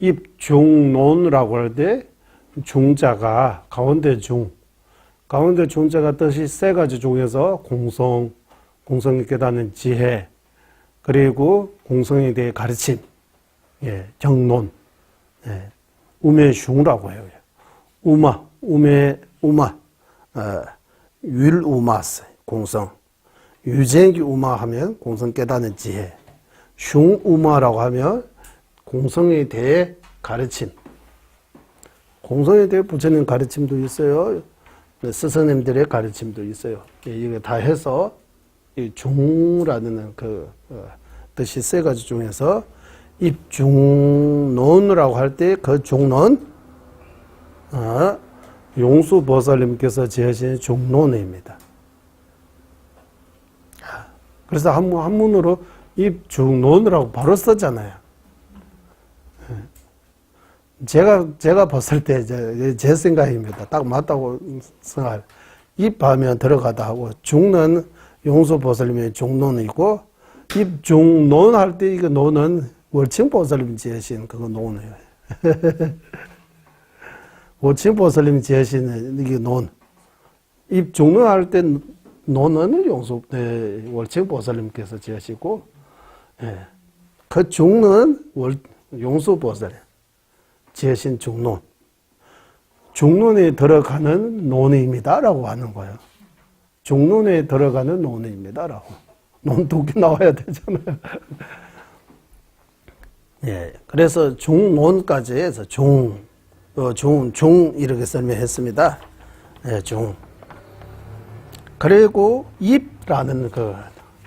입중론이라고 할 때 중자가 가운데 중자가 뜻이 세 가지 중에서 공성이 깨닫는 지혜, 그리고 공성에 대해 가르침, 예, 경론, 예, 우매슝라고 해요. 율우마스, 공성. 유쟁기 우마 하면 공성 깨닫는 지혜. 슝우마라고 하면 공성에 대해 가르침. 공성에 대해 부처님 가르침도 있어요. 스승님들의 가르침도 있어요. 이게 다 해서 이 중라는 그 뜻이 세 가지 중에서 입중론이라고 할 때 그 중론, 용수보살님께서 지으신 중론입니다. 그래서 한문으로 입중론이라고 바로 썼잖아요. 제가 봤을 때 제 생각입니다. 딱 맞다고 생각해요. 입하면 들어가다 하고 중는 용수보살님의 중론이고 입중론 할 때 이거 논은 월층보살님 지으신 그거 논이에요. 월층보살님 지으신 이게 논. 입중론 할 때 논은 월층보살님께서 지으시고, 예. 그 중은 용수보살님 지으신 중론. 중론에 들어가는 논의입니다라고 하는 거예요. 중론에 들어가는 논의입니다라고. 논 두 개 나와야 되잖아요. 예. 그래서 중론까지 해서 중 이렇게 설명했습니다. 예, 중. 그리고 입라는 그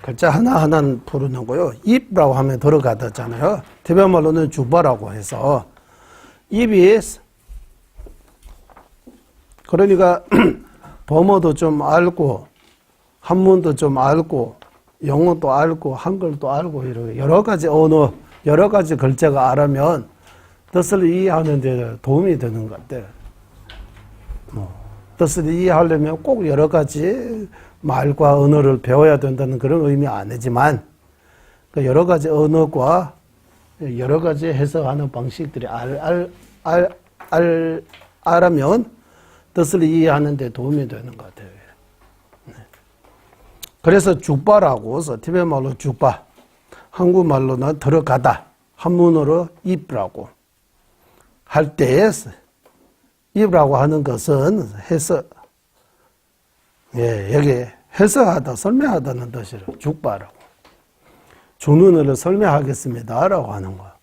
글자 하나하나 부르는 거요. 입라고 하면 들어가다잖아요. 티베말로는 주바라고 해서 입이 그러니까 범어도 좀 알고 한문도 좀 알고 영어도 알고 한글도 알고 이렇게 여러 가지 언어, 여러 가지 글자가 알면 뜻을 이해하는 데 도움이 되는 것 같아요. 뜻을 이해하려면 꼭 여러 가지 말과 언어를 배워야 된다는 그런 의미 아니지만 그 여러 가지 언어과 여러 가지 해석하는 방식들이 알면 뜻을 이해하는 데 도움이 되는 것 같아요. 네. 그래서 죽바라고 해서 티베말로 죽바, 한국말로는 들어가다, 한문어로 입라고 할 때에 입이라고 하는 것은 여기 해석하다, 설명하다는 뜻이에요. 죽바라고. 죽는을 설명하겠습니다라고 하는 거야.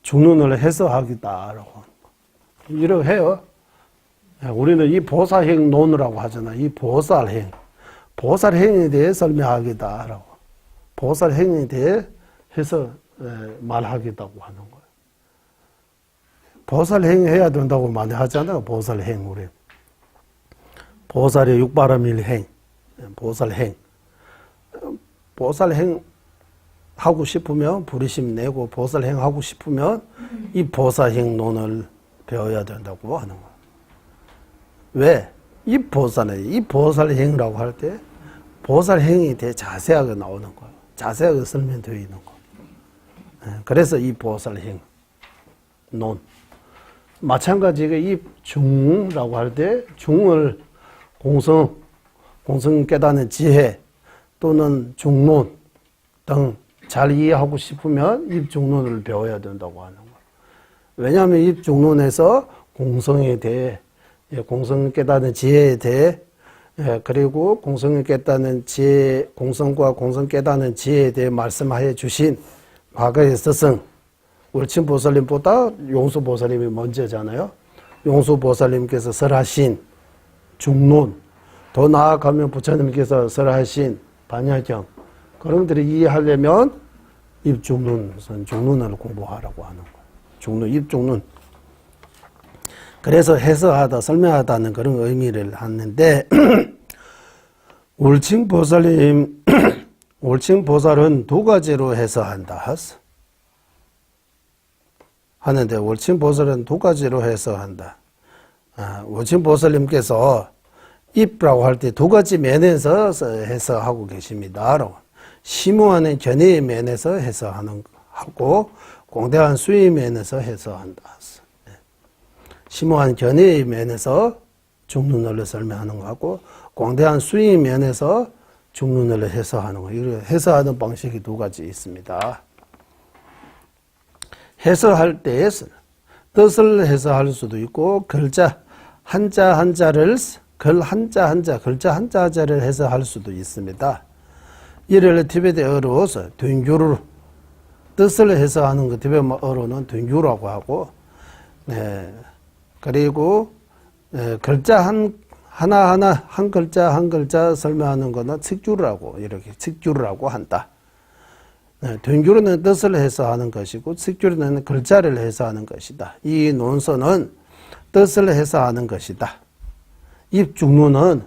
죽는을 해석하겠다라고. 이렇게 해요. 우리는 이 보살행론이라고 하잖아요. 이 보살행. 보살행에 대해 설명하겠다라고. 보살행에 대해 해서 말하겠다고 하는 거예요. 보살행 해야 된다고 많이 하잖아요. 보살행, 우리. 보살의 육바라밀행, 보살행. 보살행 하고 싶으면 부리심 내고 보살행 하고 싶으면 이 보살행론을 배워야 된다고 하는 거예요. 왜? 이 보살행이라고 할 때 보살행에 대해 자세하게 나오는 거예요. 자세하게 설명되어 있는 거예요. 그래서 이 보살행 논. 마찬가지로 이 중라고 할 때 중을 공성 깨닫는 지혜 또는 중론 등 잘 이해하고 싶으면 입중론을 배워야 된다고 하는 거예요. 왜냐하면 입중론에서 공성에 대해, 공성 깨닫는 지혜에 대해, 그리고 공성을 깨닫는 지혜, 공성과 공성 깨닫는 지혜에 대해 말씀하여 주신 과거의 스승, 월침보살님보다 용수보살님이 먼저잖아요. 용수보살님께서 설하신 중론, 더 나아가면 부처님께서 설하신 반야경, 그런 것들을 이해하려면 입중론, 중론을 공부하라고 하는 거예요. 중론, 입중론. 그래서 해석하다, 설명하다는 그런 의미를 하는데, 월침보살은 두 가지로 해석한다. 하는데, 월침보살은 두 가지로 해석한다. 월침보살님께서 입이라고 할 때 두 가지 면에서 해석하고 계십니다. 심오하는 견해의 면에서 해석하는 하고 공대한 수의 면에서 해석한다. 심오한 견해의 면에서 중론을 설명하는 거하고 광대한 수의 면에서 중론을 해석하는 거. 이걸 해석하는 방식이 두 가지 있습니다. 해석할 때 뜻을 해석할 수도 있고 글자 한자 한자를 글 한자 한자 글자 한자 한자를 해석할 수도 있습니다. 이를 티베트어로 둔규로 뜻을 해석하는 거 티베트어로는 둔규라고 하고 그리고 글자 하나하나 한 글자 한 글자 설명하는 거는 칙주라고 이렇게 칙주라고 한다. 둔규로는 뜻을 해석하는 것이고 칙주로는 글자를 해석하는 것이다. 이 논서는 뜻을 해석하는 것이다. 입중론은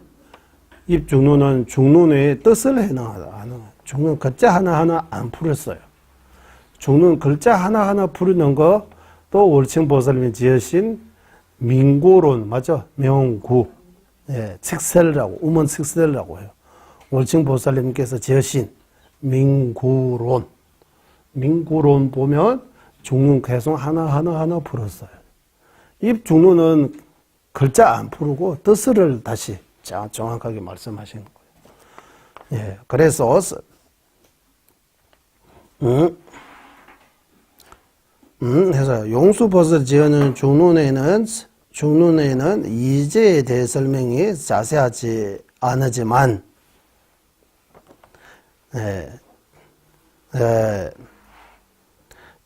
중론의 뜻을 해석하는 중론 글자 하나하나 안 풀었어요. 중론 글자 하나하나 풀는 거 또 월층보살님이 지으신 민고론 맞죠? 명구 칙설이라고 우먼 칙설이라고 해요. 월층보살님께서 지으신 민구론 보면 중론 계속 하나하나 풀었어요. 입중론은 글자 안 풀고 뜻을 다시 정확하게 말씀하시는 거예요. 그래서 해서 용수버섯 지어는 중론에는 이제에 대해 설명이 자세하지 않지만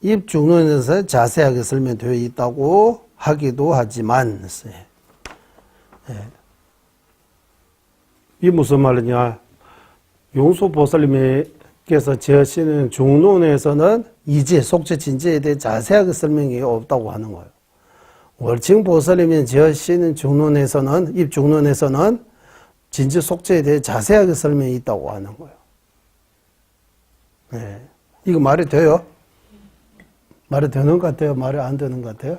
입중론에서 자세하게 설명되어 있다고 하기도 하지만 이 무슨 말이냐? 용수보살님께서 지으시는 중론에서는 이제 속죄 진제에 대해 자세하게 설명이 없다고 하는 거예요. 월층보살님이 지으시는 중론에서는 입중론에서는 진제 속죄에 대해 자세하게 설명이 있다고 하는 거예요. 이거 말이 돼요? 말이 되는 것 같아요? 말이 안 되는 것 같아요?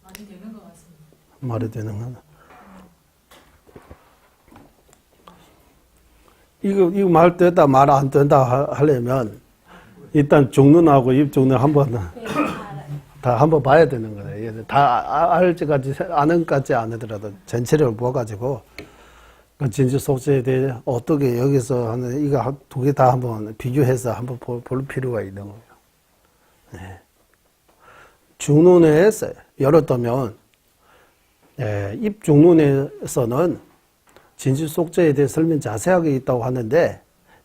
말이 되는 것 같습니다. 말이 되는 거나. 이거 말 된다, 말 안 된다 하려면 일단 중론하고 입중론 다 한번 봐야 되는 거예요. 다 알지까지 아는 까지 안 하더라도 전체를 보아가지고 그 진주 속죄에 대해 어떻게 여기서 하는 이거 두 개 다 한번 비교해서 한번 볼 필요가 있는 거예요. 중론에서 예를 들면 입중론에서는 진주 속죄에 대해 설명 자세하게 있다고 하는데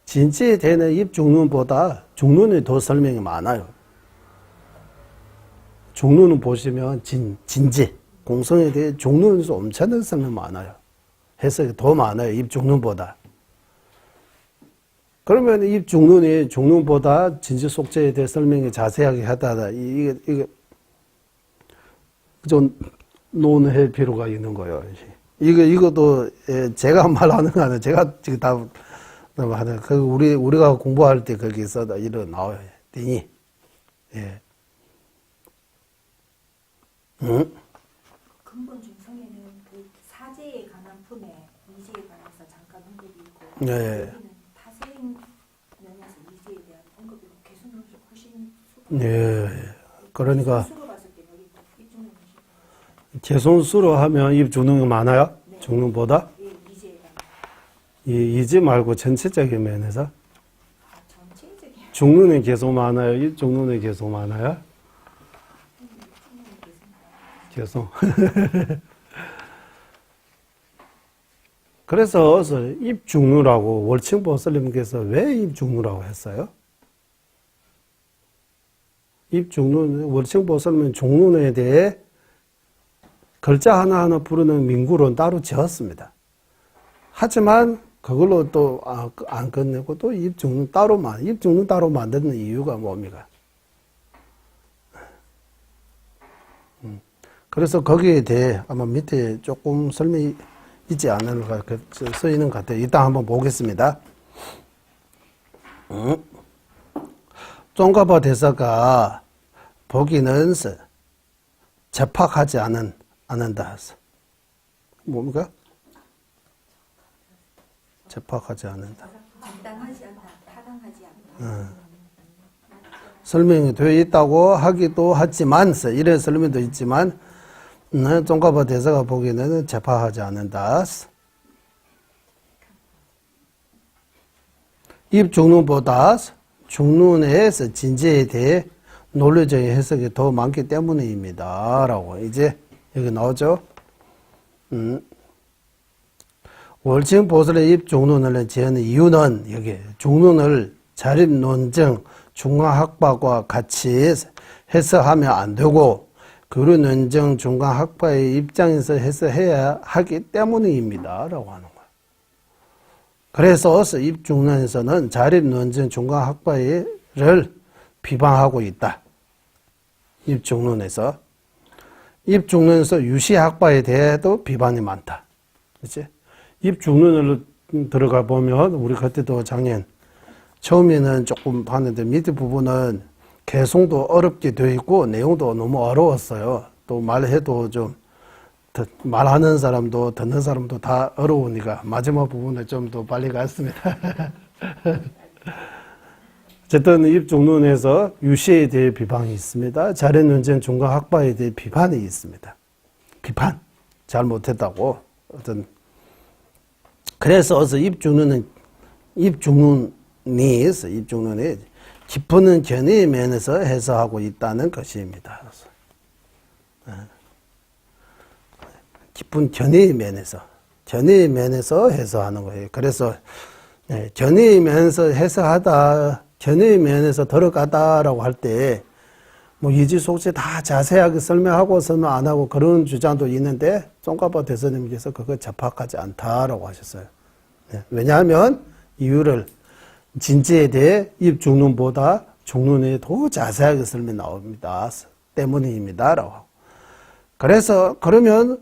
진지에 대한 입중론보다 중론이 더 설명이 많아요. 중론은 보시면 진지 공성에 대해 중론에서 엄청나게 설명 많아요. 해석이 더 많아요. 입중론보다. 그러면 입중론이 중론보다 진지 속죄에 대해 설명이 자세하게 하다 이게 좀 논할 필요가 있는 거예요. 이것도 제가 말하는 거 아니에요. 제가 지금 다 하는 그 우리가 공부할 때 거기서 이런 나와요. 띵이 근본 중성에는 그 사제에 관한 품에 이제에 관해서 잠깐 언급이 있고 여기는 타생 면에서 이제에 대한 언급이 개수는 훨씬 그러니까 수로 봤을 때 여기 입중론 개손수로 하면 입 중론이 많아요? 네. 중론보다? 이제에 관한 이제 말고 전체적인 면에서 전체적인 중론이 계속 많아요? 입 중론이 계속 많아요? 계속. 그래서 입중루라고 월층보살님께서 왜 입중루라고 했어요? 입중루는 월층보살님은 중론에 대해 글자 하나하나 부르는 민구론 따로 지었습니다. 하지만 그걸로 또 안 끝내고 또 입중론 따로 만드는 이유가 뭡니까? 그래서 거기에 대해 아마 밑에 조금 설명이 있지 않을까 써 있는 것 같아요. 이따 한번 보겠습니다. 쫑가바 대사가 보기는 접학하지 않는다. 뭡니까? 접학하지 않는다. 적당하지 않다, 타당하지 않다. 설명이 되어 있다고 하기도 하지만, 이런 설명도 있지만, 종가파 대사가 보기에는 적합하지 않는다. 입중론보다 중론에서 진제에 대해 논리적인 해석이 더 많기 때문입니다. 라고 이제 여기 나오죠. 월층 보살의 입중론을 지은 이유는 여기 중론을 자립논증 중간학파와 같이 해석하면 안 되고 교류논증 중간학파의 입장에서 해석해야 하기 때문입니다. 라고 하는 거예요. 그래서 입중론에서는 자립논증 중간학파를 비방하고 있다. 입중론에서. 입중론에서 유시학파에 대해도 비판이 많다. 그치? 입중론을 들어가 보면, 우리 그때도 작년, 처음에는 조금 봤는데, 밑에 부분은 개송도 어렵게 되어 있고, 내용도 너무 어려웠어요. 또 말해도 좀, 말하는 사람도, 듣는 사람도 다 어려우니까, 마지막 부분에 좀 더 빨리 갔습니다. 어쨌든 입중론에서 유시에 대해 비판이 있습니다. 자립논쟁 중간학파에 대해 비판이 있습니다. 비판. 잘못했다고. 그래서 입중론이 깊은 견해의 면에서 해석하고 있다는 것입니다. 깊은 견해의 면에서 해석하는 거예요. 그래서 견해의 면에서 해석하다, 견해의 면에서 들어가다라고 할 때, 뭐 이지속지 다 자세하게 설명 안 하고 그런 주장도 있는데, 종가파 대선님께서 그거 적합하지 않다라고 하셨어요. 왜냐하면 이유를 진지에 대해 입중론보다 중론에 더 자세하게 설명 나옵니다. 때문입니다라고. 그래서 그러면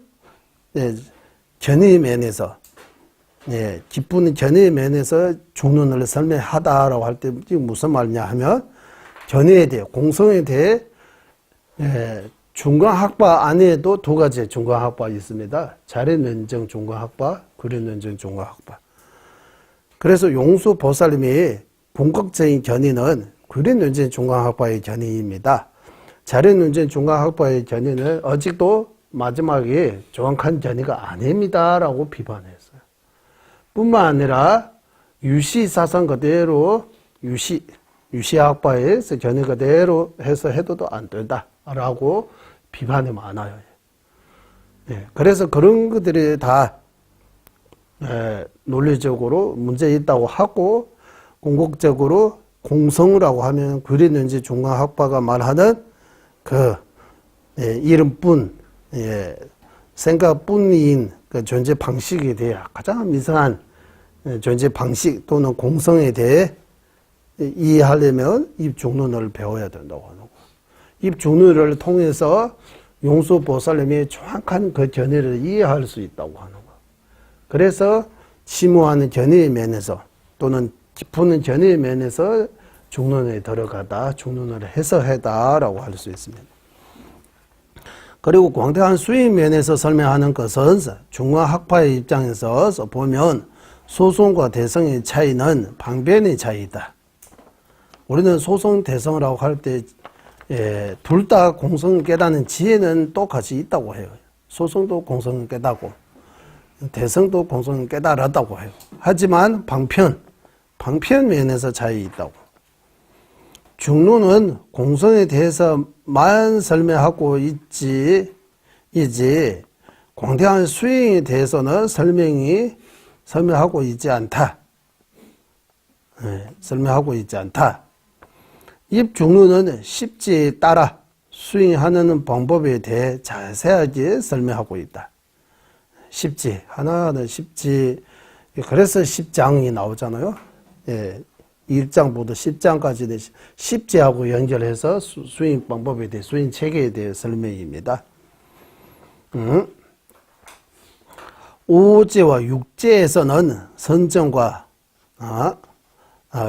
견해의 면에서 깊은 견해의 면에서 중론을 설명하다라고 할 때 무슨 말이냐 하면 견해에 대해 공성에 대해 중간학파 안에도 두 가지 중간학파 있습니다. 자립논증 중간학파, 교류논증 중간학파. 그래서 용수 보살님이 본격적인 견해는 교류논증 중간학파의 견해입니다. 자립논증 중간학파의 견해는 아직도 마지막에 정확한 견해가 아닙니다라고 비판했어요. 뿐만 아니라 유시 사상 그대로 유시학파에서 견해 그대로 해서 해도 안 된다라고 비판이 많아요. 그래서 그런 것들이 다 논리적으로 문제 있다고 하고, 궁극적으로 공성이라고 하면 교류논증 중간학파가 말하는 그 이름뿐, 생각뿐인 그 존재 방식에 대해 가장 미성한 존재 방식 또는 공성에 대해 이해하려면 입중론을 배워야 된다고 하는 거예요. 입중론을 통해서 용수 보살님이 정확한 그 견해를 이해할 수 있다고 하는 거예요. 그래서 심오한 견해의 면에서 또는 깊은 견해의 면에서 중론에 들어가다, 중론을 해석하다라고 할 수 있습니다. 그리고 광대한 수익 면에서 설명하는 것은 중화학파의 입장에서 보면 소송과 대성의 차이는 방변의 차이다. 우리는 소송, 대성이라고 할 때 둘 다 공성을 깨닫는 지혜는 똑같이 있다고 해요. 소송도 공성을 깨닫고 대성도 공성을 깨달았다고 해요. 하지만 방편 면에서 차이 있다고. 중론은 공성에 대해서만 설명하고 이지 광대한 수행에 대해서는 설명하고 있지 않다. 설명하고 있지 않다. 입중론은 십지에 따라 수행하는 방법에 대해 자세하게 설명하고 있다. 십지, 하나는 십지, 그래서 십장이 나오잖아요. 1장부터 10장까지 십지하고 연결해서 수행 방법에 대해, 수행 체계에 대해 설명입니다. 5제와 6제에서는 선정과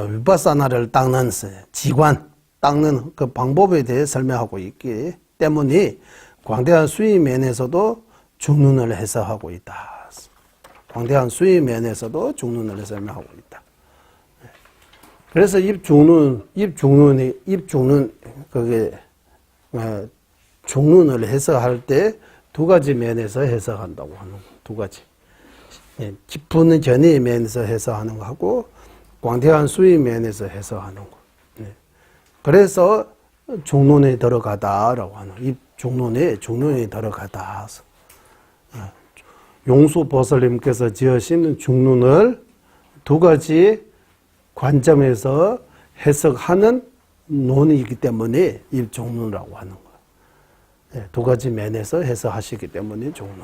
위파사나를 닦는 지관, 닦는 그 방법에 대해 설명하고 있기 때문에 광대한 수행 면에서도 중론을 해석하고 있다. 광대한 수행 면에서도 중론을 설명하고 있다. 그래서 입중론, 그게, 중론을 해석할 때 두 가지 면에서 해석한다고 하는 거. 두 가지. 예, 깊은 견해의 면에서 해석하는 거하고, 광대한 수의 면에서 해석하는 거. 예. 그래서 중론에 들어가다라고 하는, 입중론에 들어가다. 용수보살님께서 지으신 중론을 두 가지 관점에서 해석하는 논이기 때문에 입중론이라고 하는 거예요. 예, 두 가지 면에서 해석하시기 때문에 중론.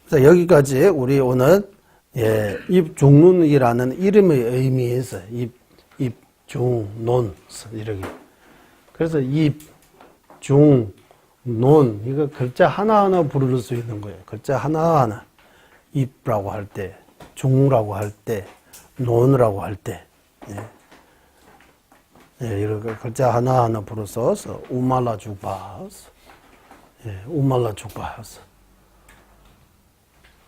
그래서 여기까지 우리 오늘 입중론이라는 이름의 의미에서 입중론 이렇게. 그래서 입중론 이거 글자 하나하나 부를 수 있는 거예요. 글자 하나하나. 입라고 할 때, 중라고 할 때, 논이라고 할 때, 이렇게 글자 하나하나 불어서 우말라 주바스, 우말라 주바스.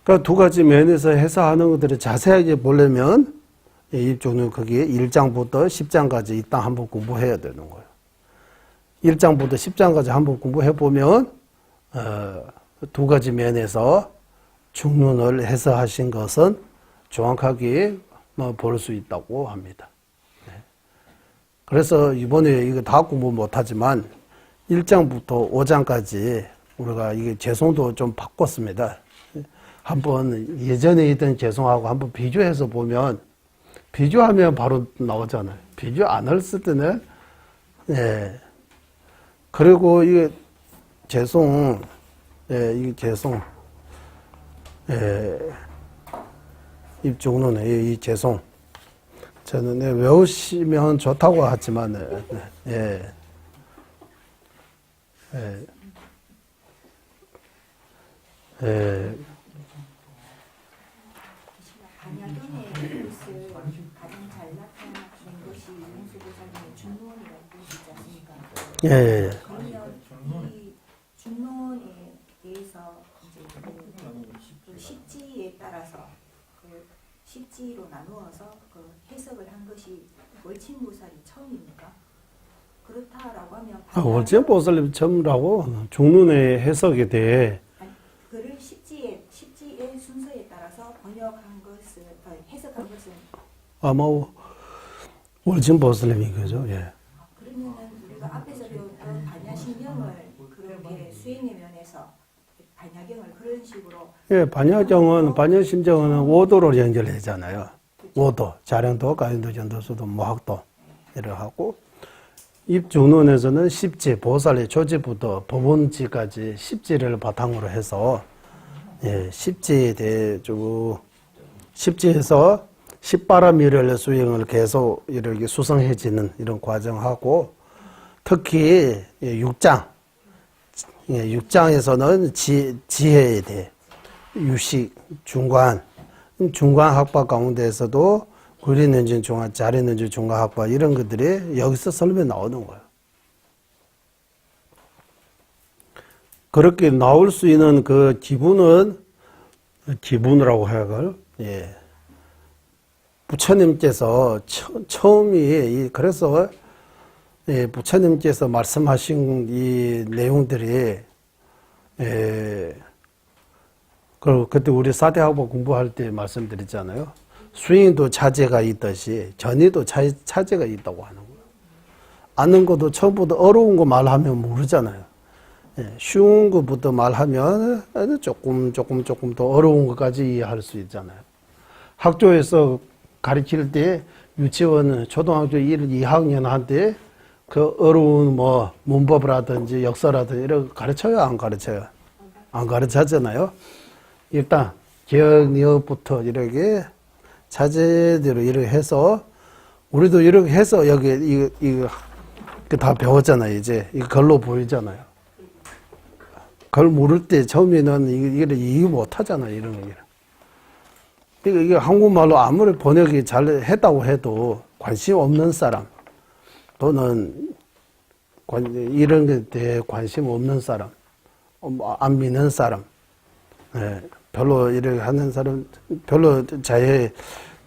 그러니까 두 가지 면에서 해석하는 것들을 자세하게 보려면 입중론 거기에 1장부터 10장까지 일단 한번 공부해야 되는 거예요. 1장부터 10장까지 한번 공부해 보면 두 가지 면에서 중론을 해석하신 것은 정확하게 볼 수 있다고 합니다. 그래서 이번에 이거 다 공부 못하지만 1장부터 5장까지 우리가 이게 재송도 좀 바꿨습니다. 한번 예전에 있던 재송하고 한번 비교해서 보면 비교하면 바로 나오잖아요. 비교 안 했을 때는 그리고 이게 재송 이게 재송 입중론의 이 재송 저는 외우시면 좋다고 하지만 반야경의 뜻을 가장 잘 나타내는 것이 용수보살님의 중론이라고 보시지 않습니까? 그러면 이 중론에 대해서 이제 그 십지에 따라서 그 십지로 나누어서 그 해석을 한 것이 월침보살이 처음입니까? 그렇다라고 하면 월침보살님 처음이라고 중론의 해석에 대해 그를 십지의 순서에 따라서 번역한 것을 해석한 것은 아마 월침보살님이 그죠. 그러면은 우리가 앞에서 배웠던 반야신경을 그렇게 수행의 면에서 반야경을 그런 식으로 반야심정은 5도로 연결하잖아요. 5도, 자량도, 가인도, 전도수도, 모학도 이렇게 하고 입중론에서는 십지, 보살의 조지부터 법원지까지 십지를 바탕으로 해서 십지에 대해 쭉 십지에서 십바라미를 수행을 계속 이렇게 수성해지는 이런 과정하고 특히 6장에서는 지혜에 대해 유식, 중관 학파 가운데에서도 구리는진 중간, 자리는진 중간 학파 이런 것들이 여기서 설명이 나오는 거예요. 그렇게 나올 수 있는 그 기분이라고 해야 부처님께서 처음이 그래서 부처님께서 말씀하신 이 내용들이 그때 우리 사대학부 공부할 때 말씀드렸잖아요. 수행도 차제가 있듯이 전의도 차제가 있다고 하는 거예요. 아는 것도 처음부터 어려운 거 말하면 모르잖아요. 쉬운 것부터 말하면 조금 더 어려운 것까지 이해할 수 있잖아요. 학교에서 가르칠 때 유치원 초등학교 1, 2학년한테 그 어려운 문법이라든지 역사라든지 이런 거 가르쳐요? 안 가르쳐요? 안 가르치잖아요. 일단 기억력부터 이렇게 자제대로 이렇게 해서 우리도 이렇게 해서 여기 이거 다 배웠잖아요. 이제 이거 글로 보이잖아요. 글 모를 때 처음에는 이걸 이해 못 하잖아요. 이런 거. 이게 한국말로 아무리 번역이 잘 했다고 해도 관심 없는 사람 또는 이런 것에 대해 관심 없는 사람, 안 믿는 사람, 별로 이렇게 하는 사람, 별로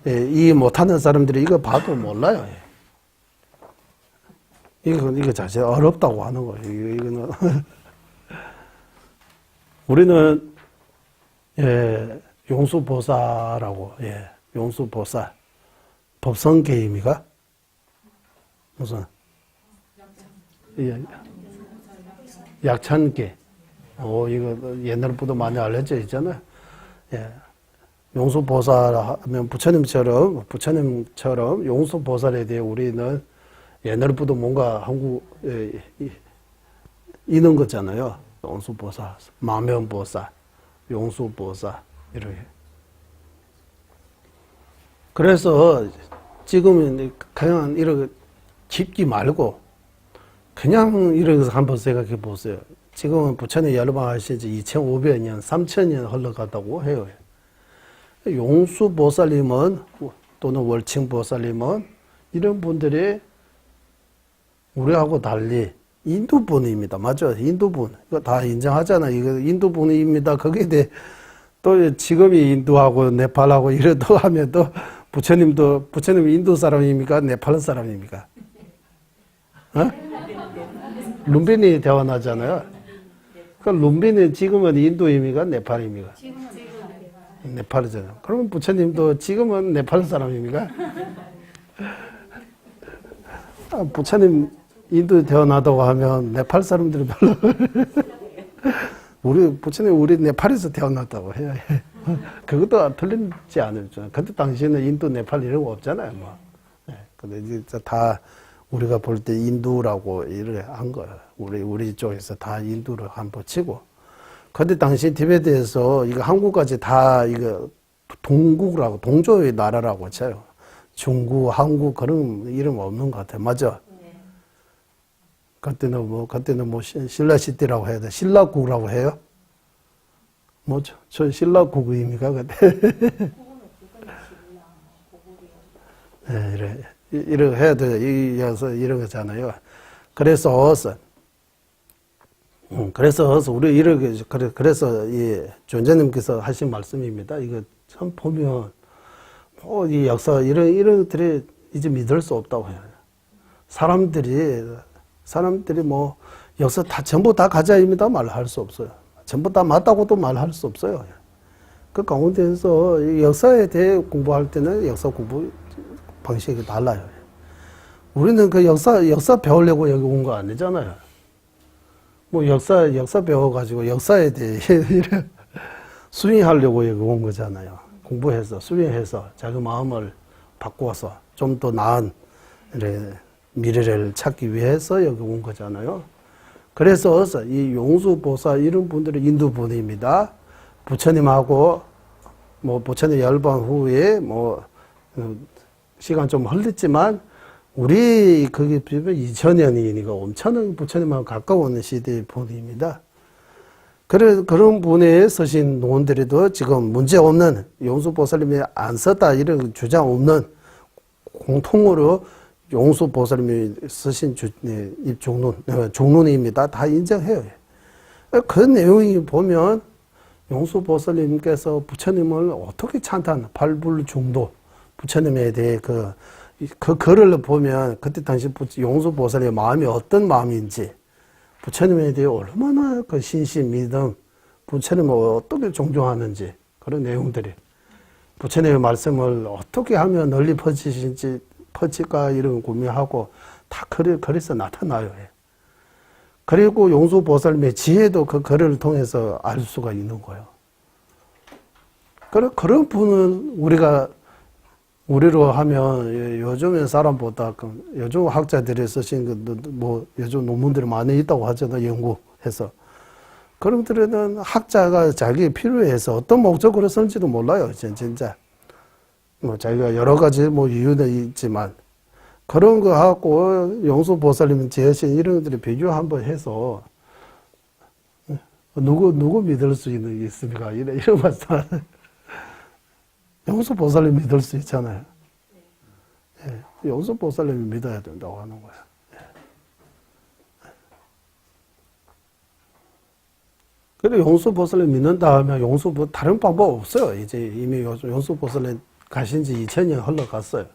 이 못하는 사람들이 이거 봐도 몰라요. 이거 자체 어렵다고 하는 거예요. 이거는. 우리는, 용수보살하고, 용수보살. 법성계입니까? 무슨? 약찬계. 이거 옛날부터 많이 알려져 있잖아요. 용수보살 하면 부처님처럼 용수보살에 대해 우리는 옛날부터 뭔가 한국에 있는 거잖아요. 용수보살, 마면보살, 용수보살, 이렇게. 그래서 지금은 그냥 이렇게 깊기 말고 그냥 이렇게 한번 생각해 보세요. 지금은 부처님 열반하신 지 2500년, 3000년 흘러갔다고 해요. 용수보살님은 또는 월칭보살님은 이런 분들이 우리하고 달리 인도분입니다. 맞죠? 인도분. 이거 다 인정하잖아요. 이거 인도분입니다. 거기에 대해 또 지금이 인도하고 네팔하고 이러도 하면 또 부처님 인도 사람입니까? 네팔 사람입니까? 룸빈이 대화나잖아요. 그 룸빈이 지금은 인도입니까? 네팔입니까? 네팔이잖아요. 그러면 부처님도 지금은 네팔 사람입니까? 부처님 인도 태어나다고 하면 네팔 사람들이 별로 부처님 우리 네팔에서 태어났다고 해요. 그것도 틀리지 않죠. 그때 당시에는 인도, 네팔 이런 거 없잖아요. 뭐. 근데 이제 다 우리가 볼 때 인도라고 이렇게 한 거예요. 우리 쪽에서 다 인도를 한번 치고. 그때 당시 티베트에서 이거 한국까지 다 이거 동국이라고, 동조의 나라라고 쳐요. 중국, 한국 그런 이름 없는 것 같아요. 맞죠? 그때는 뭐 신라시대라고 해야 돼. 신라국이라고 해요? 뭐죠? 저 신라국입니까? 그때? 이렇게 해야 돼. 이어서 이런 거잖아요. 그래서 우리 이렇게, 그래서 이 존재님께서 하신 말씀입니다. 이거 처음 보면, 이 역사, 이런 것들이 이제 믿을 수 없다고 해요. 사람들이 뭐, 역사 전부 다 가짜입니다. 말할 수 없어요. 전부 다 맞다고도 말할 수 없어요. 그 가운데서 이 역사에 대해 공부할 때는 역사 공부 방식이 달라요. 우리는 그 역사 배우려고 여기 온 거 아니잖아요. 뭐 역사 배워가지고 역사에 대해 수행하려고 여기 온 거잖아요. 공부해서, 수행해서 자기 마음을 바꾸어서 좀 더 나은 미래를 찾기 위해서 여기 온 거잖아요. 그래서 이 용수보살 이런 분들은 인도분입니다. 부처님하고 뭐 부처님 열반 후에 뭐 시간 좀 흘렀지만 우리 거기 비하면 2000년이니까 엄청난 부처님하고 가까운 시대의 분입니다. 그런 분에 쓰신 논들에도 지금 문제 없는 용수보살님이 안 썼다 이런 주장 없는 공통으로 용수보살님이 쓰신 종론입니다. 다 인정해요. 그 내용이 보면 용수보살님께서 부처님을 어떻게 발불중도 부처님에 대해 그 글을 보면 그때 당시 용수보살의 마음이 어떤 마음인지 부처님에 대해 얼마나 그 신심, 믿음, 부처님을 어떻게 존경하는지 그런 내용들이 부처님의 말씀을 어떻게 하면 널리 퍼질까 이런 고민하고 다 글에서 나타나요. 그리고 용수보살님의 지혜도 그 글을 통해서 알 수가 있는 거예요. 그런 분은 우리로 하면 요즘의 사람보다 요즘 학자들이 쓰신 뭐 요즘 논문들이 많이 있다고 하잖아요. 연구해서. 그런 분들은 학자가 자기 필요해서 어떤 목적으로 쓰는지도 몰라요. 진짜. 뭐 자기가 여러 가지 뭐 이유는 있지만 그런 거 하고 용수보살님 지으신 이런 것들이 비교 한번 해서 누구 믿을 수 있습니까? 이런 말씀. 용수보살님 믿을 수 있잖아요. 용수보살님 믿어야 된다고 하는 거야. 그리고 용수보살님 믿는다 하면 다른 방법 없어요. 이제 이미 용수보살님 가신 지 2000년 흘러갔어요.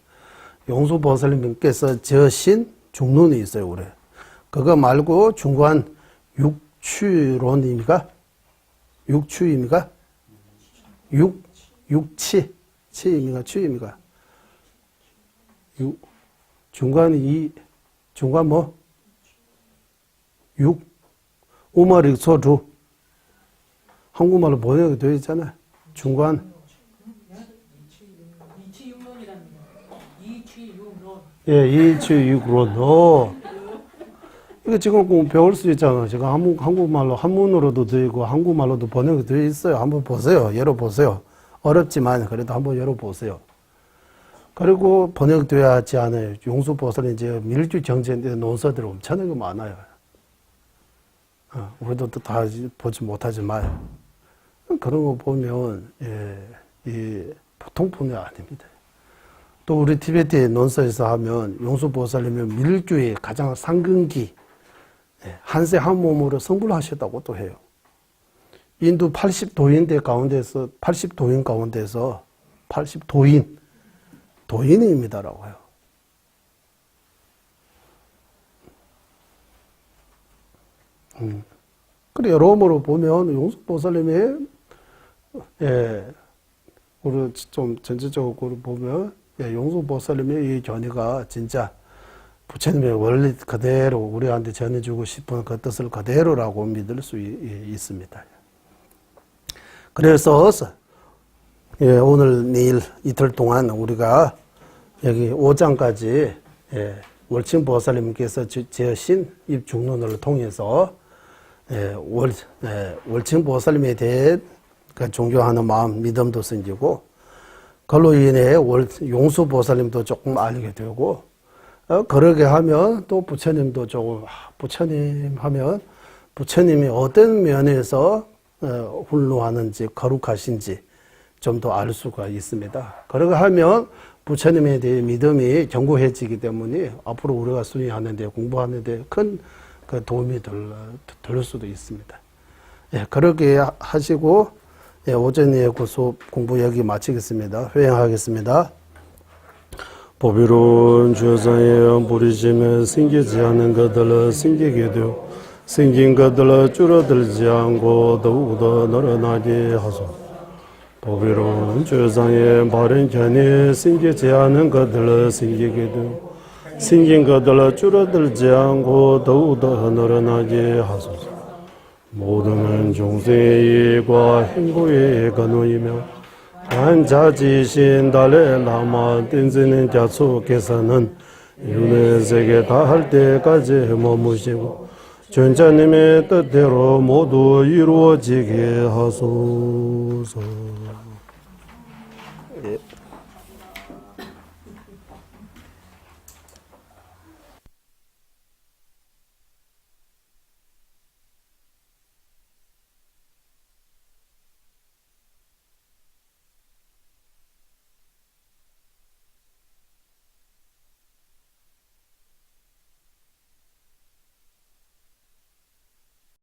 용수보살님께서 저신 중론이 있어요, 올해. 그거 말고 중간 육추론입니까? 육추입니까? 육치. 치입니까? 추입니까? 중간 뭐? 우마릭 소주. 한국말로 번역이 되어 있잖아요. 중간. 예, 이치육론. 이거 지금 배울 수 있잖아요. 제가 한국말로, 한문으로도 되고, 한국말로도 번역이 되어 있어요. 한번 보세요. 열어보세요. 어렵지만, 그래도 한번 열어보세요. 그리고 번역되어야 하지 않아요. 용수보살이 이제 밀주 정제인데 논서들이 엄청나게 많아요. 우리도 또 다 보지 못하지만, 그런 거 보면, 이 보통 분야 아닙니다. 또 우리 티베트 논서에서 하면 용수보살님은 밀주의 가장 상근기, 한세 한 몸으로 성불하셨다고 또 해요. 인도 80도인 가운데서 80도인입니다라고 해요. 그래 여러모로 보면 용수보살님의 우리 좀 전체적으로 보면 용수보살님의 이 견해가 진짜 부처님의 원리 그대로 우리한테 전해주고 싶은 그 뜻을 그대로라고 믿을 수 있습니다. 그래서 오늘 내일 이틀 동안 우리가 여기 5장까지 월층보살님께서 제신 입중론을 통해서 월층보살님에 대해 존경하는 마음, 믿음도 생기고 그걸로 인해 용수보살님도 조금 알게 되고 그러게 하면 또 부처님도 조금 부처님 하면 부처님이 어떤 면에서 훌륭하는지 거룩하신지 좀 더 알 수가 있습니다. 그러게 하면 부처님에 대해 믿음이 견고해지기 때문에 앞으로 우리가 수행하는데 공부하는데 큰 도움이 될 수도 있습니다. 그렇게 하시고 오전에 그 수업 공부 여기 마치겠습니다. 회행하겠습니다. 법이로운 주상에 부리심에 생기지 않은 것들을 생기게 되어 생긴 것들을 줄어들지 않고 더욱더 늘어나게 하소서. 법이로운 주상에 바른 견해 생기지 않은 것들을 생기게 되어 생긴 것들을 줄어들지 않고 더욱더 늘어나게 하소서. 모든 종생의 이익과 행복의 근원이며 한자지신 달의 라마 뜬지는 자속께서는 윤회세계 다할 때까지 머무시고 전자님의 뜻대로 모두 이루어지게 하소서.